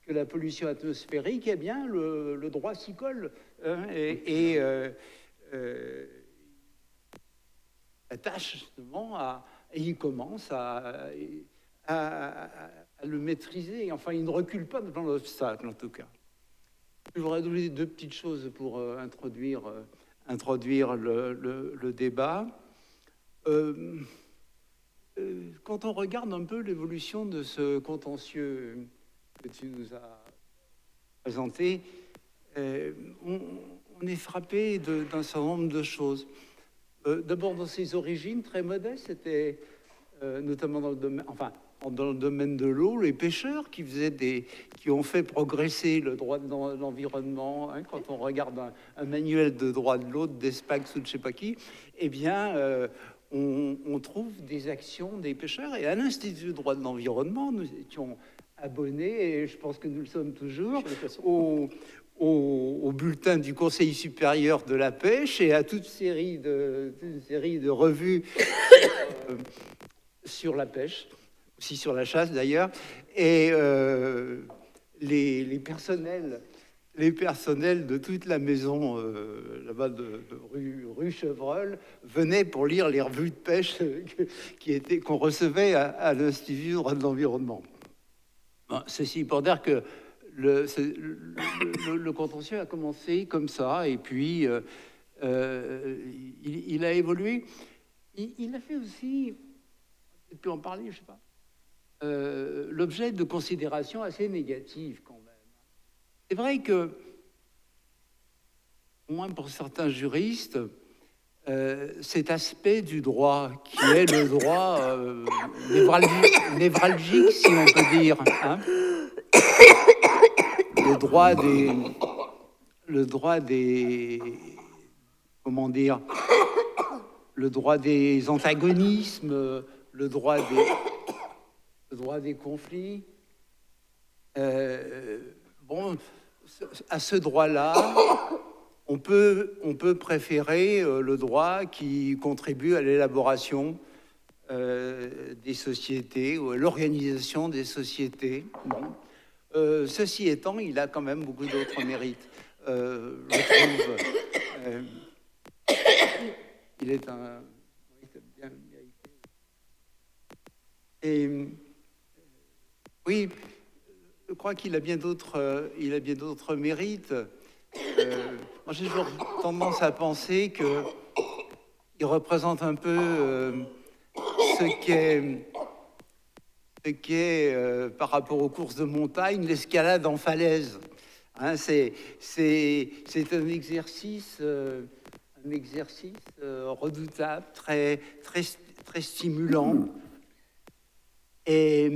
que la pollution atmosphérique. Eh bien, le droit s'y colle. Hein, attache justement et il commence à le maîtriser. Enfin, il ne recule pas devant l'obstacle, en tout cas. Je voudrais donner deux petites choses pour introduire le débat. Quand on regarde un peu l'évolution de ce contentieux que tu nous as présenté, on est frappé d'un certain nombre de choses. D'abord, dans ses origines très modestes, c'était notamment dans le domaine, enfin, dans le domaine de l'eau, les pêcheurs qui ont fait progresser le droit de l'environnement. Hein, quand on regarde un manuel de droit de l'eau, d'Espax ou de je sais pas qui, eh bien, on trouve des actions des pêcheurs. Et à l'Institut de droit de l'environnement, nous étions abonnés, et je pense que nous le sommes toujours, au bulletin du Conseil supérieur de la pêche et à toute série de revues sur la pêche, aussi sur la chasse d'ailleurs. Et les personnels de toute la maison là-bas de rue Chevreul venaient pour lire les revues de pêche qu'on recevait à l'Institut du droit de l'environnement. Bon, ceci pour dire que le contentieux a commencé comme ça, et puis il a évolué. Il a fait aussi, on peut en parler, je sais pas, l'objet de considérations assez négatives quand même. C'est vrai que, au moins pour certains juristes, cet aspect du droit, qui est le droit névralgique, si on peut dire, hein, le droit des comment dire, le droit des antagonismes, le droit des conflits. Bon, à ce droit-là, on peut préférer le droit qui contribue à l'élaboration des sociétés ou à l'organisation des sociétés. Bon. Ceci étant, il a quand même beaucoup d'autres mérites. Je trouve, il est un bien mérité. Et oui, je crois qu'il a bien d'autres, mérites. Moi, j'ai toujours tendance à penser que il représente un peu ce qu'est par rapport aux courses de montagne, l'escalade en falaise. Hein, c'est un exercice redoutable, très stimulant. Et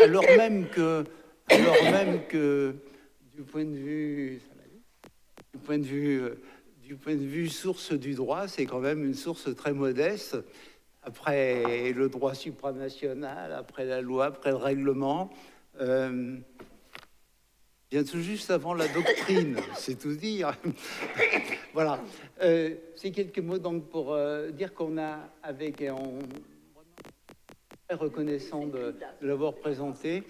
alors même que du point de vue source du droit, c'est quand même une source très modeste. Après le droit supranational, après la loi, après le règlement, bien tout juste avant la doctrine, c'est tout dire. Voilà. C'est quelques mots donc pour dire qu'on a avec, et on est reconnaissant de l'avoir présenté,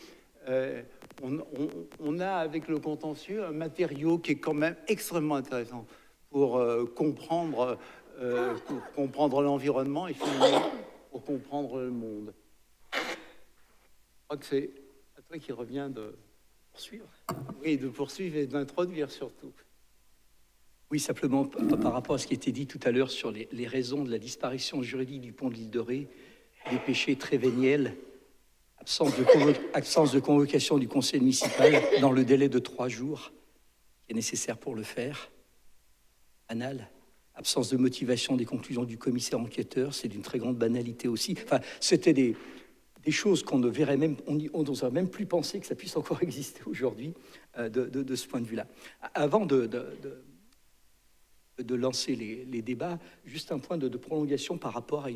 on a avec le contentieux un matériau qui est quand même extrêmement intéressant pour comprendre l'environnement et finalement pour comprendre le monde. Je crois que c'est à toi qui revient de poursuivre. Oui, de poursuivre et d'introduire surtout.
Oui, simplement par rapport à ce qui était dit tout à l'heure sur les raisons de la disparition juridique du pont de l'île de Ré, des péchés très véniels, absence de convocation du conseil municipal dans le délai de 3 jours qui est nécessaire pour le faire, banal. Absence de motivation des conclusions du commissaire enquêteur, c'est d'une très grande banalité aussi. Enfin, c'était des choses qu'on ne verrait même, on n'oserait même plus penser que ça puisse encore exister aujourd'hui de ce point de vue-là. Avant de lancer les débats, juste un point de prolongation par rapport à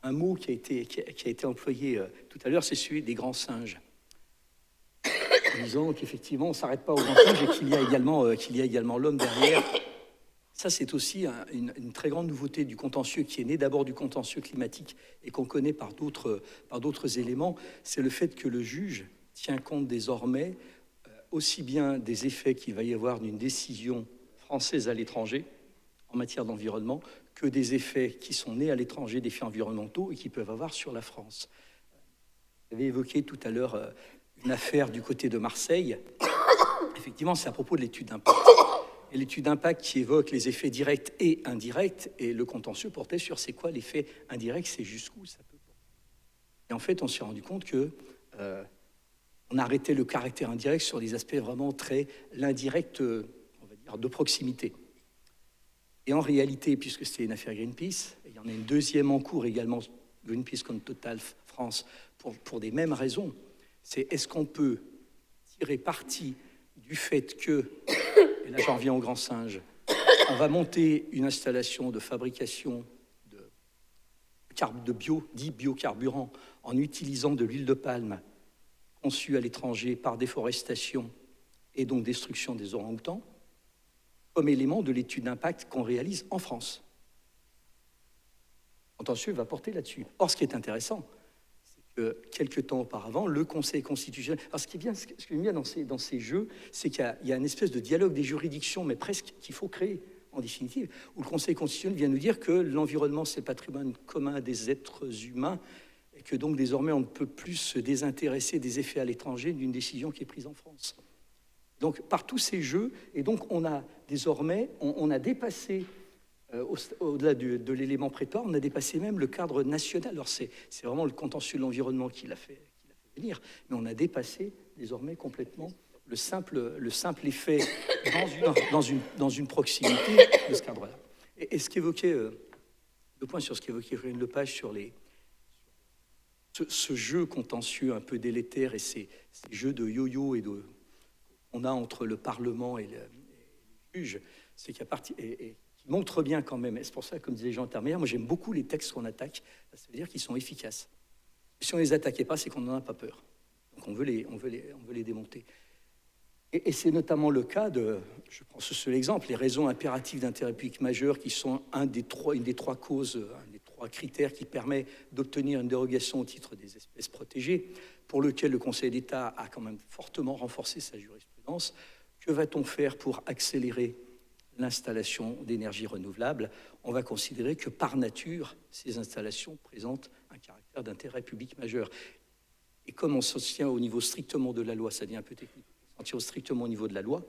un mot qui a été employé tout à l'heure, c'est celui des grands singes. Disons qu'effectivement, on ne s'arrête pas aux grands singes et qu'il y a également l'homme derrière. Ça, c'est aussi une très grande nouveauté du contentieux qui est né d'abord du contentieux climatique et qu'on connaît par d'autres éléments. C'est le fait que le juge tient compte désormais aussi bien des effets qu'il va y avoir d'une décision française à l'étranger en matière d'environnement que des effets qui sont nés à l'étranger, des faits environnementaux et qui peuvent avoir sur la France. Vous avez évoqué tout à l'heure une affaire du côté de Marseille. Effectivement, c'est à propos de l'étude d'impact. Et l'étude d'impact qui évoque les effets directs et indirects, et le contentieux portait sur c'est quoi l'effet indirect, c'est jusqu'où ça peut porter. Et en fait, on s'est rendu compte que on a arrêté le caractère indirect sur des aspects vraiment très l'indirect, on va dire, de proximité. Et en réalité, puisque c'était une affaire Greenpeace, il y en a une deuxième en cours également Greenpeace contre Total France, pour des mêmes raisons. C'est est-ce qu'on peut tirer parti du fait que, et là j'en reviens au grand singe, on va monter une installation de fabrication de dits biocarburants en utilisant de l'huile de palme conçue à l'étranger par déforestation et donc destruction des orang-outans, comme élément de l'étude d'impact qu'on réalise en France. Le contentieux va porter là-dessus. Or, ce qui est intéressant, c'est que quelques temps auparavant, le Conseil constitutionnel... Alors, ce qui est bien, ce que j'aime bien dans ces jeux, c'est qu'il y a une espèce de dialogue des juridictions, mais presque qu'il faut créer, en définitive, où le Conseil constitutionnel vient nous dire que l'environnement, c'est le patrimoine commun des êtres humains, et que donc, désormais, on ne peut plus se désintéresser des effets à l'étranger d'une décision qui est prise en France. Donc, par tous ces jeux, et donc, on a désormais, on a dépassé... au-delà de l'élément prétoire, on a dépassé même le cadre national. Alors c'est vraiment le contentieux de l'environnement qui l'a fait venir, mais on a dépassé désormais complètement le simple effet dans une proximité de ce cadre-là. Et ce qu'évoquait, le point sur ce qu'évoquait Corinne Lepage sur ce jeu contentieux un peu délétère et ces jeux de yo-yo qu'on a entre le Parlement et les juges, c'est qu'à partir... qui montre bien quand même, et c'est pour ça, comme disait Jean Intermédiaire, moi j'aime beaucoup les textes qu'on attaque, ça veut dire qu'ils sont efficaces. Et si on ne les attaquait pas, c'est qu'on n'en a pas peur. Donc on veut les démonter. Et c'est notamment le cas de, je prends ce seul exemple, les raisons impératives d'intérêt public majeur qui sont une des trois causes, un des trois critères qui permet d'obtenir une dérogation au titre des espèces protégées, pour lequel le Conseil d'État a quand même fortement renforcé sa jurisprudence. Que va-t-on faire pour accélérer l'installation d'énergie renouvelable? On va considérer que par nature, ces installations présentent un caractère d'intérêt public majeur. Et comme on se tient au niveau strictement de la loi, ça devient un peu technique, on se tient strictement au niveau de la loi,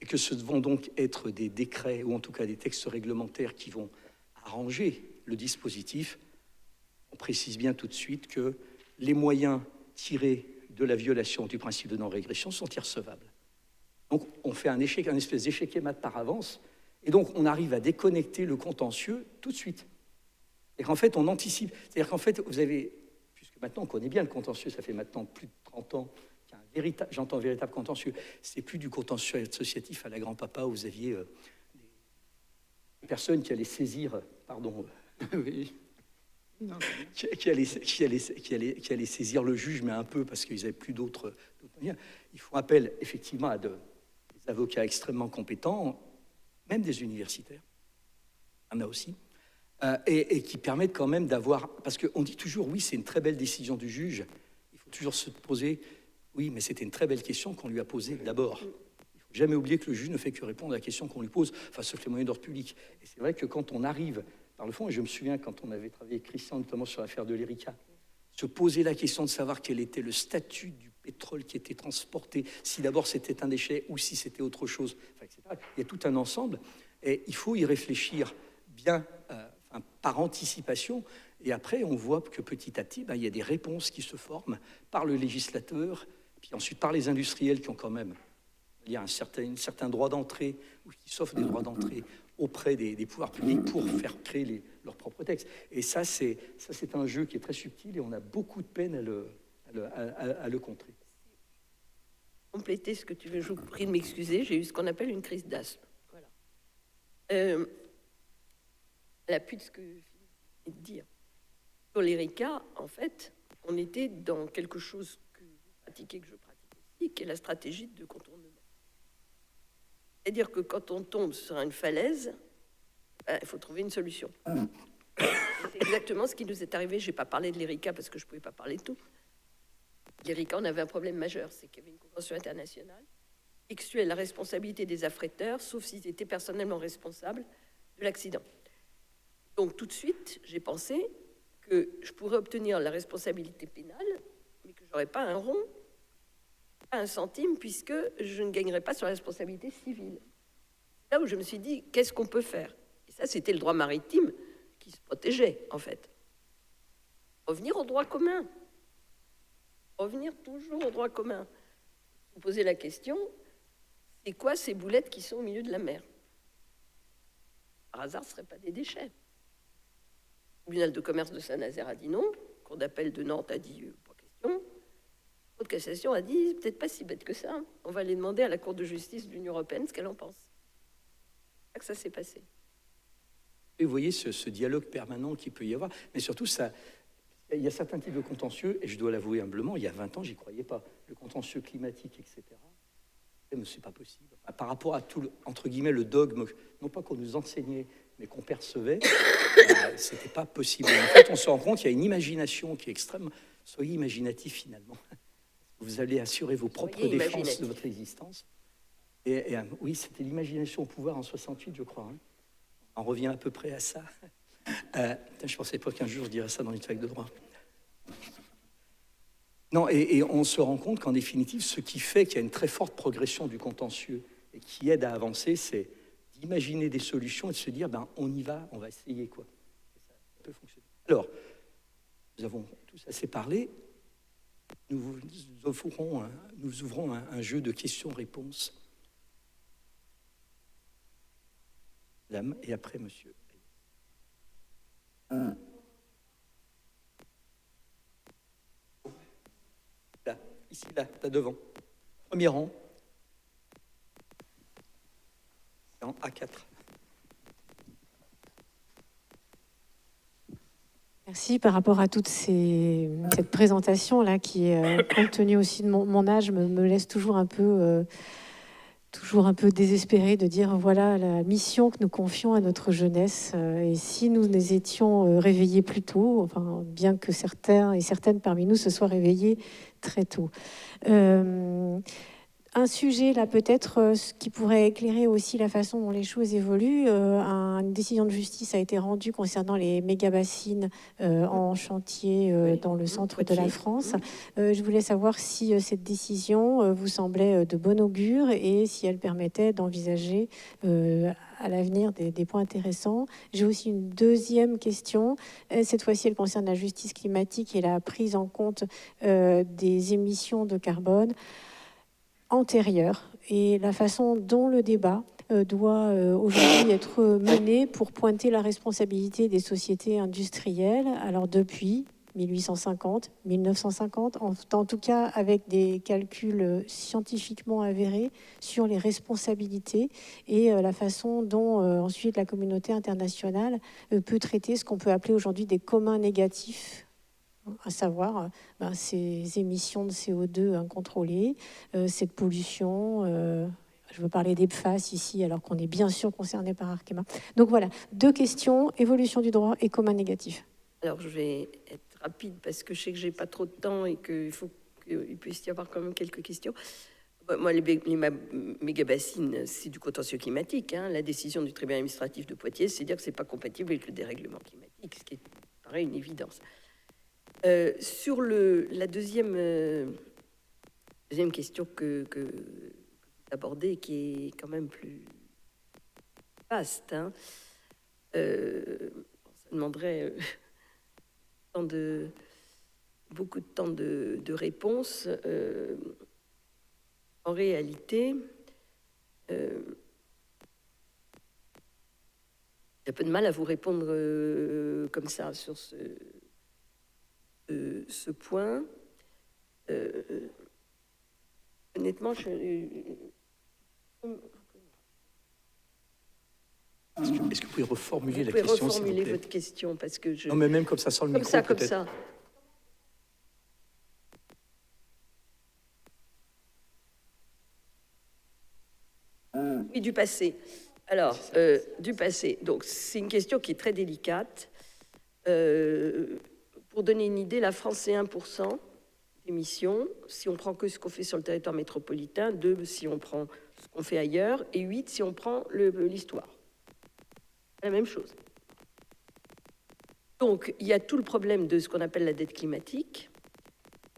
et que ce vont donc être des décrets, ou en tout cas des textes réglementaires qui vont arranger le dispositif, on précise bien tout de suite que les moyens tirés de la violation du principe de non-régression sont irrecevables. Donc, on fait un espèce d'échec et mat par avance, et donc on arrive à déconnecter le contentieux tout de suite. Et qu'en fait, on anticipe. C'est-à-dire qu'en fait, vous avez, puisque maintenant on connaît bien le contentieux, ça fait maintenant plus de 30 ans qu'il y a un véritable, j'entends véritable contentieux, c'est plus du contentieux associatif à la grand-papa où vous aviez des personnes qui allaient saisir, pardon,
Oui.
qui allaient saisir le juge, mais un peu parce qu'ils n'avaient plus d'autres moyens. Ils font appel effectivement à des avocats extrêmement compétents, même des universitaires, il y en a aussi, et qui permettent quand même d'avoir... Parce qu'on dit toujours, oui, c'est une très belle décision du juge, il faut toujours se poser, oui, mais c'était une très belle question qu'on lui a posée d'abord. Il ne faut jamais oublier que le juge ne fait que répondre à la question qu'on lui pose, enfin, sauf les moyens d'ordre public. Et c'est vrai que quand on arrive par le fond, et je me souviens quand on avait travaillé avec Christian, notamment sur l'affaire de l'Erika, se poser la question de savoir quel était le statut du pétrole qui était transporté, si d'abord c'était un déchet ou si c'était autre chose, enfin, etc. Il y a tout un ensemble, et il faut y réfléchir bien par anticipation, et après on voit que petit à petit, il y a des réponses qui se forment par le législateur, puis ensuite par les industriels qui ont quand même, il y a un certain droit d'entrée, ou qui s'offrent des droits d'entrée auprès des pouvoirs publics pour faire créer leurs propres textes. Et ça, c'est un jeu qui est très subtil et on a beaucoup de peine à le contrer.
Compléter ce que tu veux, je vous prie de m'excuser, j'ai eu ce qu'on appelle une crise d'asthme. Voilà. À l'appui de ce que je viens de dire. Sur l'Erika, en fait, on était dans quelque chose que vous pratiquez, que je pratique aussi, qui est la stratégie de contournement. C'est-à-dire que quand on tombe sur une falaise, il faut trouver une solution. C'est exactement ce qui nous est arrivé. Je n'ai pas parlé de l'Erika parce que je ne pouvais pas parler de tout. L'Erika, on avait un problème majeur, c'est qu'il y avait une convention internationale qui excluait la responsabilité des affréteurs, sauf s'ils étaient personnellement responsables de l'accident. Donc tout de suite, j'ai pensé que je pourrais obtenir la responsabilité pénale, mais que je n'aurais pas un rond, pas un centime, puisque je ne gagnerais pas sur la responsabilité civile. Là où je me suis dit, qu'est-ce qu'on peut faire? Et ça, c'était le droit maritime qui se protégeait, en fait. Revenir au droit commun. Revenir toujours au droit commun. Vous posez la question, c'est quoi ces boulettes qui sont au milieu de la mer? Par hasard, ce ne seraient pas des déchets. tribunal de commerce de Saint-Nazaire a dit non, Cour d'appel de Nantes a dit pas question, Cour de cassation a dit peut-être pas si bête que ça, on va aller demander à la Cour de justice de l'Union européenne ce qu'elle en pense. C'est ça que ça s'est passé.
Et vous voyez ce dialogue permanent qu'il peut y avoir, mais surtout, il y a certains types de contentieux, et je dois l'avouer humblement, il y a 20 ans, j'y croyais pas. Le contentieux climatique, etc. Mais c'est pas possible. Enfin, par rapport à tout, entre guillemets, le dogme, non pas qu'on nous enseignait, mais qu'on percevait, c'était pas possible. En fait, on se rend compte qu'il y a une imagination qui est extrême. Soyez imaginatif, finalement. Vous allez assurer vos propres défenses de votre existence. Et oui, c'était l'imagination au pouvoir en 68, je crois. Hein. On revient à peu près à ça. Je pensais pas qu'un jour je dirais ça dans une fac de droit. Non, et on se rend compte qu'en définitive, ce qui fait qu'il y a une très forte progression du contentieux et qui aide à avancer, c'est d'imaginer des solutions et de se dire, on y va, on va essayer, quoi. Ça peut fonctionner. Alors, nous avons tous assez parlé. Nous ouvrons un jeu de questions-réponses. Madame, et après, monsieur. Là, ici, là devant. Premier rang. En A4.
Merci. Par rapport à toute cette présentation-là, qui, compte tenu aussi de mon âge, me laisse toujours un peu désespérée de dire, voilà la mission que nous confions à notre jeunesse. Et si nous les étions réveillés plus tôt, enfin, bien que certains et certaines parmi nous se soient réveillés très tôt. Un sujet là peut-être qui pourrait éclairer aussi la façon dont les choses évoluent. Une décision de justice a été rendue concernant les méga-bassines en chantier dans le centre de la France. Je voulais savoir si cette décision vous semblait de bon augure et si elle permettait d'envisager à l'avenir des points intéressants. J'ai aussi une deuxième question. Cette fois-ci, elle concerne la justice climatique et la prise en compte des émissions de carbone antérieure et la façon dont le débat doit aujourd'hui être mené pour pointer la responsabilité des sociétés industrielles. Alors depuis 1850, 1950, en tout cas avec des calculs scientifiquement avérés sur les responsabilités et la façon dont ensuite la communauté internationale peut traiter ce qu'on peut appeler aujourd'hui des communs négatifs, à savoir ces émissions de CO2 incontrôlées, cette pollution. Je veux parler des PFAS ici, alors qu'on est bien sûr concerné par Arkema. Donc voilà, deux questions, évolution du droit et commun négatif.
Alors je vais être rapide parce que je sais que j'ai pas trop de temps et qu'il faut qu'il puisse y avoir quand même quelques questions. Moi, les méga-bassines, c'est du contentieux climatique. Hein. La décision du tribunal administratif de Poitiers, c'est dire que c'est pas compatible avec le dérèglement climatique, ce qui est pareil, une évidence. Sur la deuxième question que vous abordez, qui est quand même plus vaste, hein, ça demanderait beaucoup de temps de réponse. En réalité, j'ai un peu de mal à vous répondre comme ça sur ce point. Honnêtement,
Est-ce que vous pouvez reformuler la question,
reformuler votre question parce que
non, mais même comme ça, sans le micro,
comme ça. Oui, du passé. Alors, du passé. Donc, c'est une question qui est très délicate. Pour donner une idée, la France, c'est 1% d'émissions. Si on prend que ce qu'on fait sur le territoire métropolitain, 2 si on prend ce qu'on fait ailleurs, et 8 si on prend l'histoire. La même chose. Donc, il y a tout le problème de ce qu'on appelle la dette climatique,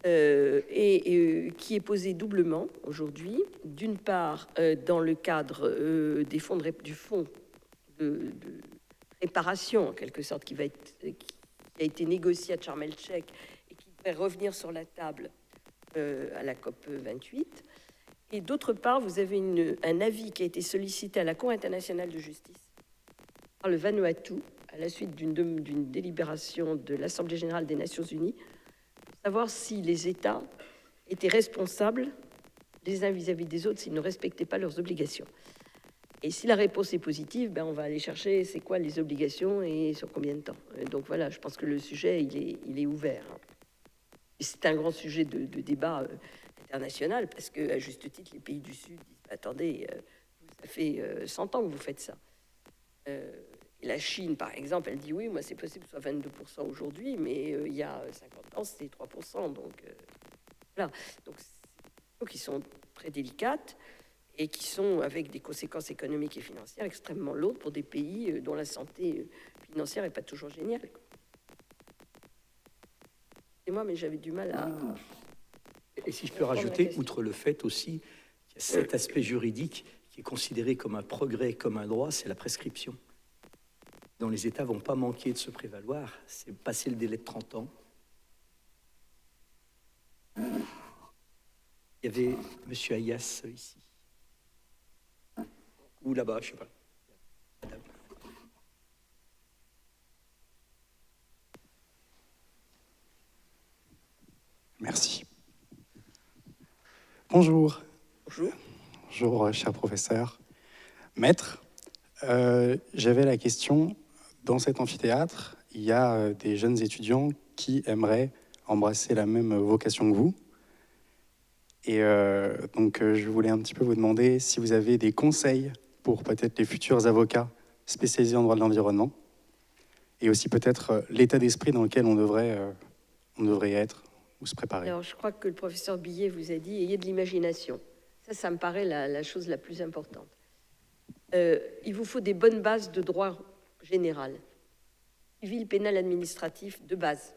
qui est posée doublement aujourd'hui. D'une part, dans le cadre du fonds de réparation, en quelque sorte, qui a été négocié à Sharm el-Sheikh et qui devrait revenir sur la table à la COP 28. Et d'autre part, vous avez un avis qui a été sollicité à la Cour internationale de justice par le Vanuatu à la suite d'une délibération de l'Assemblée générale des Nations unies, pour savoir si les États étaient responsables les uns vis-à-vis des autres s'ils ne respectaient pas leurs obligations. Et si la réponse est positive, ben on va aller chercher c'est quoi les obligations et sur combien de temps. Donc voilà, je pense que le sujet, il est ouvert. Et c'est un grand sujet de débat international, parce que, à juste titre, les pays du Sud disent « Attendez, ça fait 100 ans que vous faites ça. » La Chine, par exemple, elle dit « Oui, moi, c'est possible que ce soit 22% aujourd'hui, mais il y a 50 ans, c'était 3%. » Donc, voilà. Donc, qui sont très délicates et qui sont avec des conséquences économiques et financières extrêmement lourdes pour des pays dont la santé financière n'est pas toujours géniale. Et moi, mais j'avais du mal à...
Et si je peux rajouter, outre le fait aussi qu'il y a cet aspect juridique qui est considéré comme un progrès, comme un droit, c'est la prescription, dont les États ne vont pas manquer de se prévaloir. C'est passer le délai de 30 ans. Il y avait M. Ayas ici. Ou là-bas, je ne sais pas. Madame.
Merci. Bonjour.
Bonjour.
Bonjour, cher professeur. Maître, j'avais la question, dans cet amphithéâtre, il y a des jeunes étudiants qui aimeraient embrasser la même vocation que vous. Et donc, je voulais un petit peu vous demander si vous avez des conseils pour peut-être les futurs avocats spécialisés en droit de l'environnement, et aussi peut-être l'état d'esprit dans lequel on devrait être ou se préparer.
Alors, je crois que le professeur Billet vous a dit « Ayez de l'imagination ». Ça me paraît la chose la plus importante. Il vous faut des bonnes bases de droit général. Civil, pénal, administratif, de base.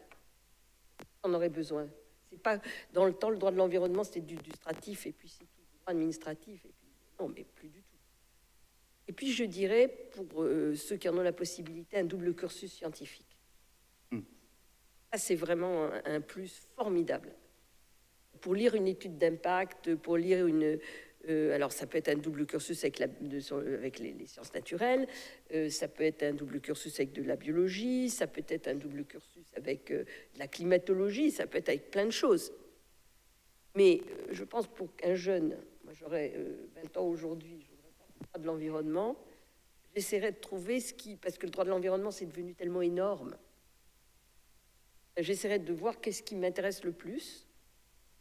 On aurait besoin. C'est pas dans le temps, le droit de l'environnement, c'était du stratif, et puis c'est tout, du droit administratif, et puis non, mais plus du tout. Et puis je dirais, pour ceux qui en ont la possibilité, un double cursus scientifique. Ça, c'est vraiment un plus formidable. Pour lire une étude d'impact, pour lire une... alors, ça peut être un double cursus avec les sciences naturelles, ça peut être un double cursus avec de la biologie, ça peut être un double cursus avec de la climatologie, ça peut être avec plein de choses. Mais je pense pour qu'un jeune, moi j'aurais 20 ans aujourd'hui, je voudrais faire le droit de l'environnement, j'essaierais de trouver ce qui... Parce que le droit de l'environnement, c'est devenu tellement énorme. J'essaierais de voir qu'est-ce qui m'intéresse le plus,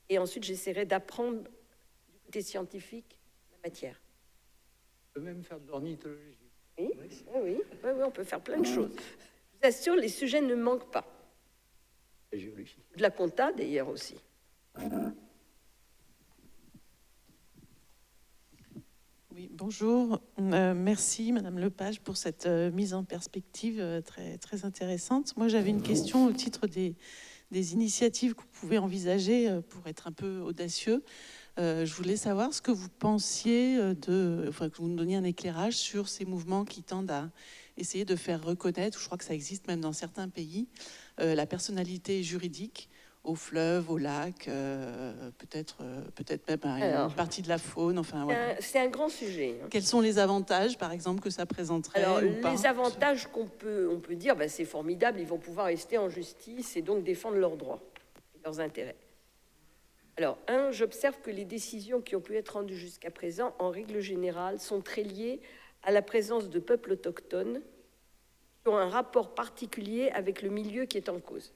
et ensuite j'essaierais d'apprendre du côté scientifique la matière.
On peut même faire de l'ornithologie.
Oui, on peut faire plein de choses. Je vous assure, les sujets ne manquent pas.
La géologie.
De la compta, d'ailleurs, aussi.
Oui, bonjour. Merci, Madame Lepage, pour cette mise en perspective très, très intéressante. Moi, j'avais une question au titre des initiatives que vous pouvez envisager pour être un peu audacieux. Je voulais savoir ce que vous pensiez que vous nous donniez un éclairage sur ces mouvements qui tendent à essayer de faire reconnaître, je crois que ça existe même dans certains pays, la personnalité juridique aux fleuves, aux lacs, peut-être même à une partie de la faune. Enfin, voilà.
C'est un grand sujet.
Quels sont les avantages, par exemple, que ça présenterait?
Alors,
ou pas
les avantages on peut dire, ben, c'est formidable, ils vont pouvoir rester en justice et donc défendre leurs droits et leurs intérêts. Alors, j'observe que les décisions qui ont pu être rendues jusqu'à présent, en règle générale, sont très liées à la présence de peuples autochtones qui ont un rapport particulier avec le milieu qui est en cause.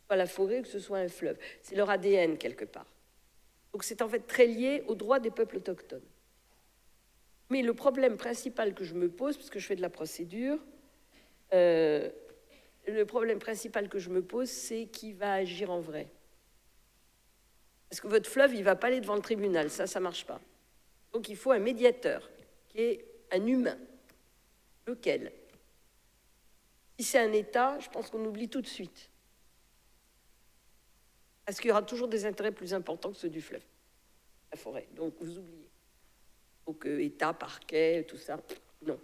Soit la forêt, que ce soit un fleuve. C'est leur ADN, quelque part. Donc, c'est en fait très lié aux droits des peuples autochtones. Mais le problème principal que je me pose, parce que je fais de la procédure, le problème principal que je me pose, c'est qui va agir en vrai. Parce que votre fleuve, il ne va pas aller devant le tribunal, ça ne marche pas. Donc il faut un médiateur, qui est un humain. Lequel? Si c'est un État, je pense qu'on oublie tout de suite. Parce qu'il y aura toujours des intérêts plus importants que ceux du fleuve, la forêt. Donc vous oubliez. Donc État, parquet, tout ça, non.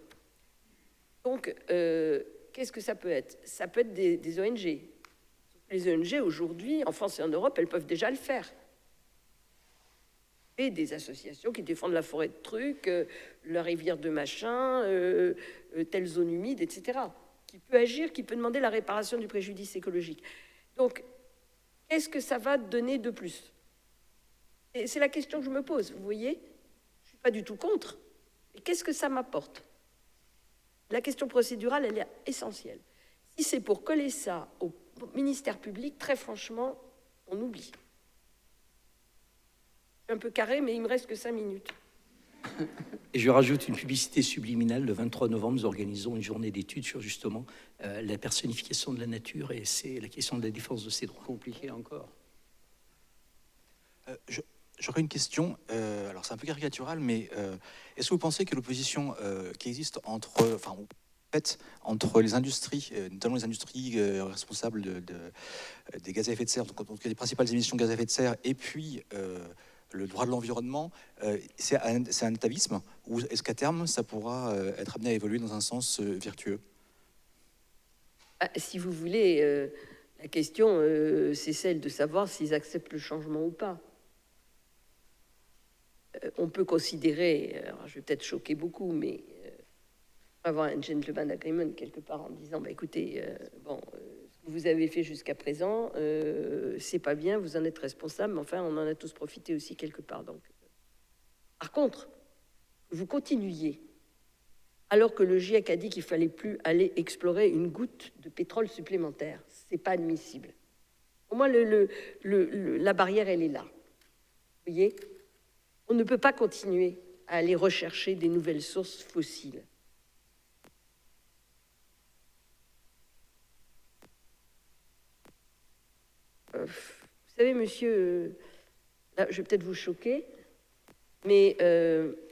Donc, qu'est-ce que ça peut être? Ça peut être des ONG. Les ONG, aujourd'hui, en France et en Europe, elles peuvent déjà le faire. Et des associations qui défendent la forêt de trucs, la rivière de machin, telle zone humide, etc., qui peut agir, qui peut demander la réparation du préjudice écologique. Donc, qu'est-ce que ça va donner de plus? Et c'est la question que je me pose, vous voyez? Je ne suis pas du tout contre. Et qu'est-ce que ça m'apporte? La question procédurale, elle est essentielle. Si c'est pour coller ça au ministère public, très franchement, on oublie. Je suis un peu carré, mais il me reste que 5 minutes.
Et je rajoute une publicité subliminale. Le 23 novembre, nous organisons une journée d'études sur justement la personnification de la nature, et c'est la question de la défense de ses droits.
Compliqué encore.
J'aurais une question, alors c'est un peu caricatural, mais est-ce que vous pensez que l'opposition qui existe entre les industries, notamment les industries responsables des gaz à effet de serre, donc les principales émissions de gaz à effet de serre, et puis le droit de l'environnement, c'est un atavisme, ou est-ce qu'à terme, ça pourra être amené à évoluer dans un sens vertueux?
Si vous voulez, la question, c'est celle de savoir s'ils acceptent le changement ou pas. On peut considérer, alors je vais peut-être choquer beaucoup, mais avoir un gentleman agreement quelque part en disant, bah, écoutez, ce que vous avez fait jusqu'à présent, c'est pas bien, vous en êtes responsable, mais enfin, on en a tous profité aussi quelque part. Donc, par contre, vous continuiez, alors que le GIEC a dit qu'il fallait plus aller explorer une goutte de pétrole supplémentaire. C'est pas admissible. Pour moi, la barrière, elle est là. Vous voyez ? On ne peut pas continuer à aller rechercher des nouvelles sources fossiles. Vous savez, monsieur, là, je vais peut-être vous choquer, mais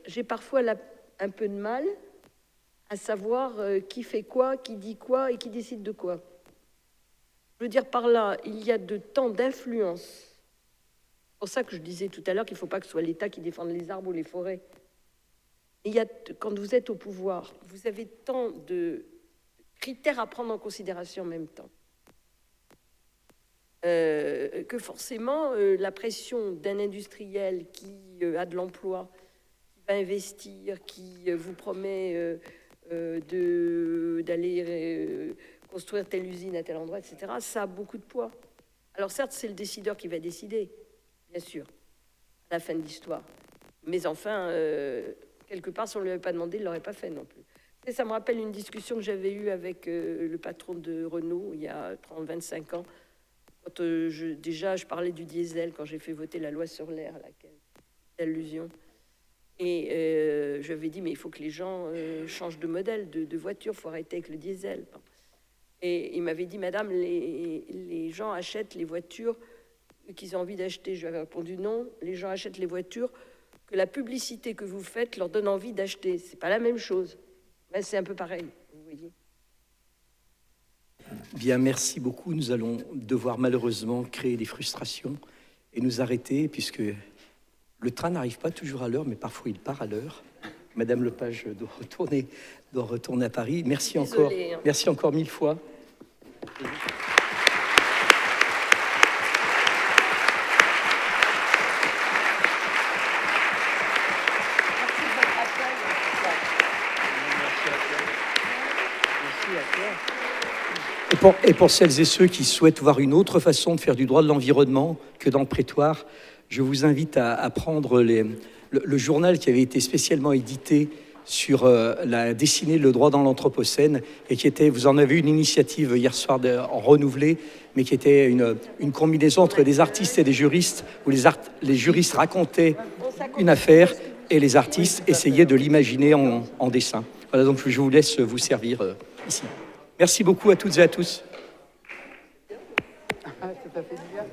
j'ai parfois un peu de mal à savoir qui fait quoi, qui dit quoi et qui décide de quoi. Je veux dire par là, il y a de tant d'influence. C'est pour ça que je disais tout à l'heure qu'il ne faut pas que ce soit l'État qui défende les arbres ou les forêts. Quand vous êtes au pouvoir, vous avez tant de critères à prendre en considération en même temps. Que forcément, la pression d'un industriel qui a de l'emploi, qui va investir, qui vous promet d'aller construire telle usine à tel endroit, etc., ça a beaucoup de poids. Alors certes, c'est le décideur qui va décider, bien sûr, à la fin de l'histoire. Mais enfin, quelque part, si on ne lui avait pas demandé, il ne l'aurait pas fait non plus. Et ça me rappelle une discussion que j'avais eue avec le patron de Renault il y a 30-25 ans. Quand je parlais du diesel, quand j'ai fait voter la loi sur l'air, à laquelle allusion. Et je lui avais dit, mais il faut que les gens changent de modèle de voiture, il faut arrêter avec le diesel. Et il m'avait dit, madame, les gens achètent les voitures qu'ils ont envie d'acheter. Je lui avais répondu, non, les gens achètent les voitures que la publicité que vous faites leur donne envie d'acheter. C'est pas la même chose. Ben, c'est un peu pareil, vous voyez.
Bien, merci beaucoup. Nous allons devoir malheureusement créer des frustrations et nous arrêter, puisque le train n'arrive pas toujours à l'heure, mais parfois il part à l'heure. Madame Lepage doit retourner à Paris. Merci encore.
Désolée, hein.
Merci encore 1000 fois. Et pour celles et ceux qui souhaitent voir une autre façon de faire du droit de l'environnement que dans le prétoire, je vous invite à prendre le journal qui avait été spécialement édité sur la dessinée Le droit dans l'Anthropocène, et qui était, vous en avez eu une initiative hier soir en renouvelée, mais qui était une combinaison entre des artistes et des juristes, où les juristes racontaient une affaire et les artistes essayaient de l'imaginer en dessin. Voilà, donc je vous laisse vous servir ici. Merci beaucoup à toutes et à tous.
Ah, ça t'a fait du bien.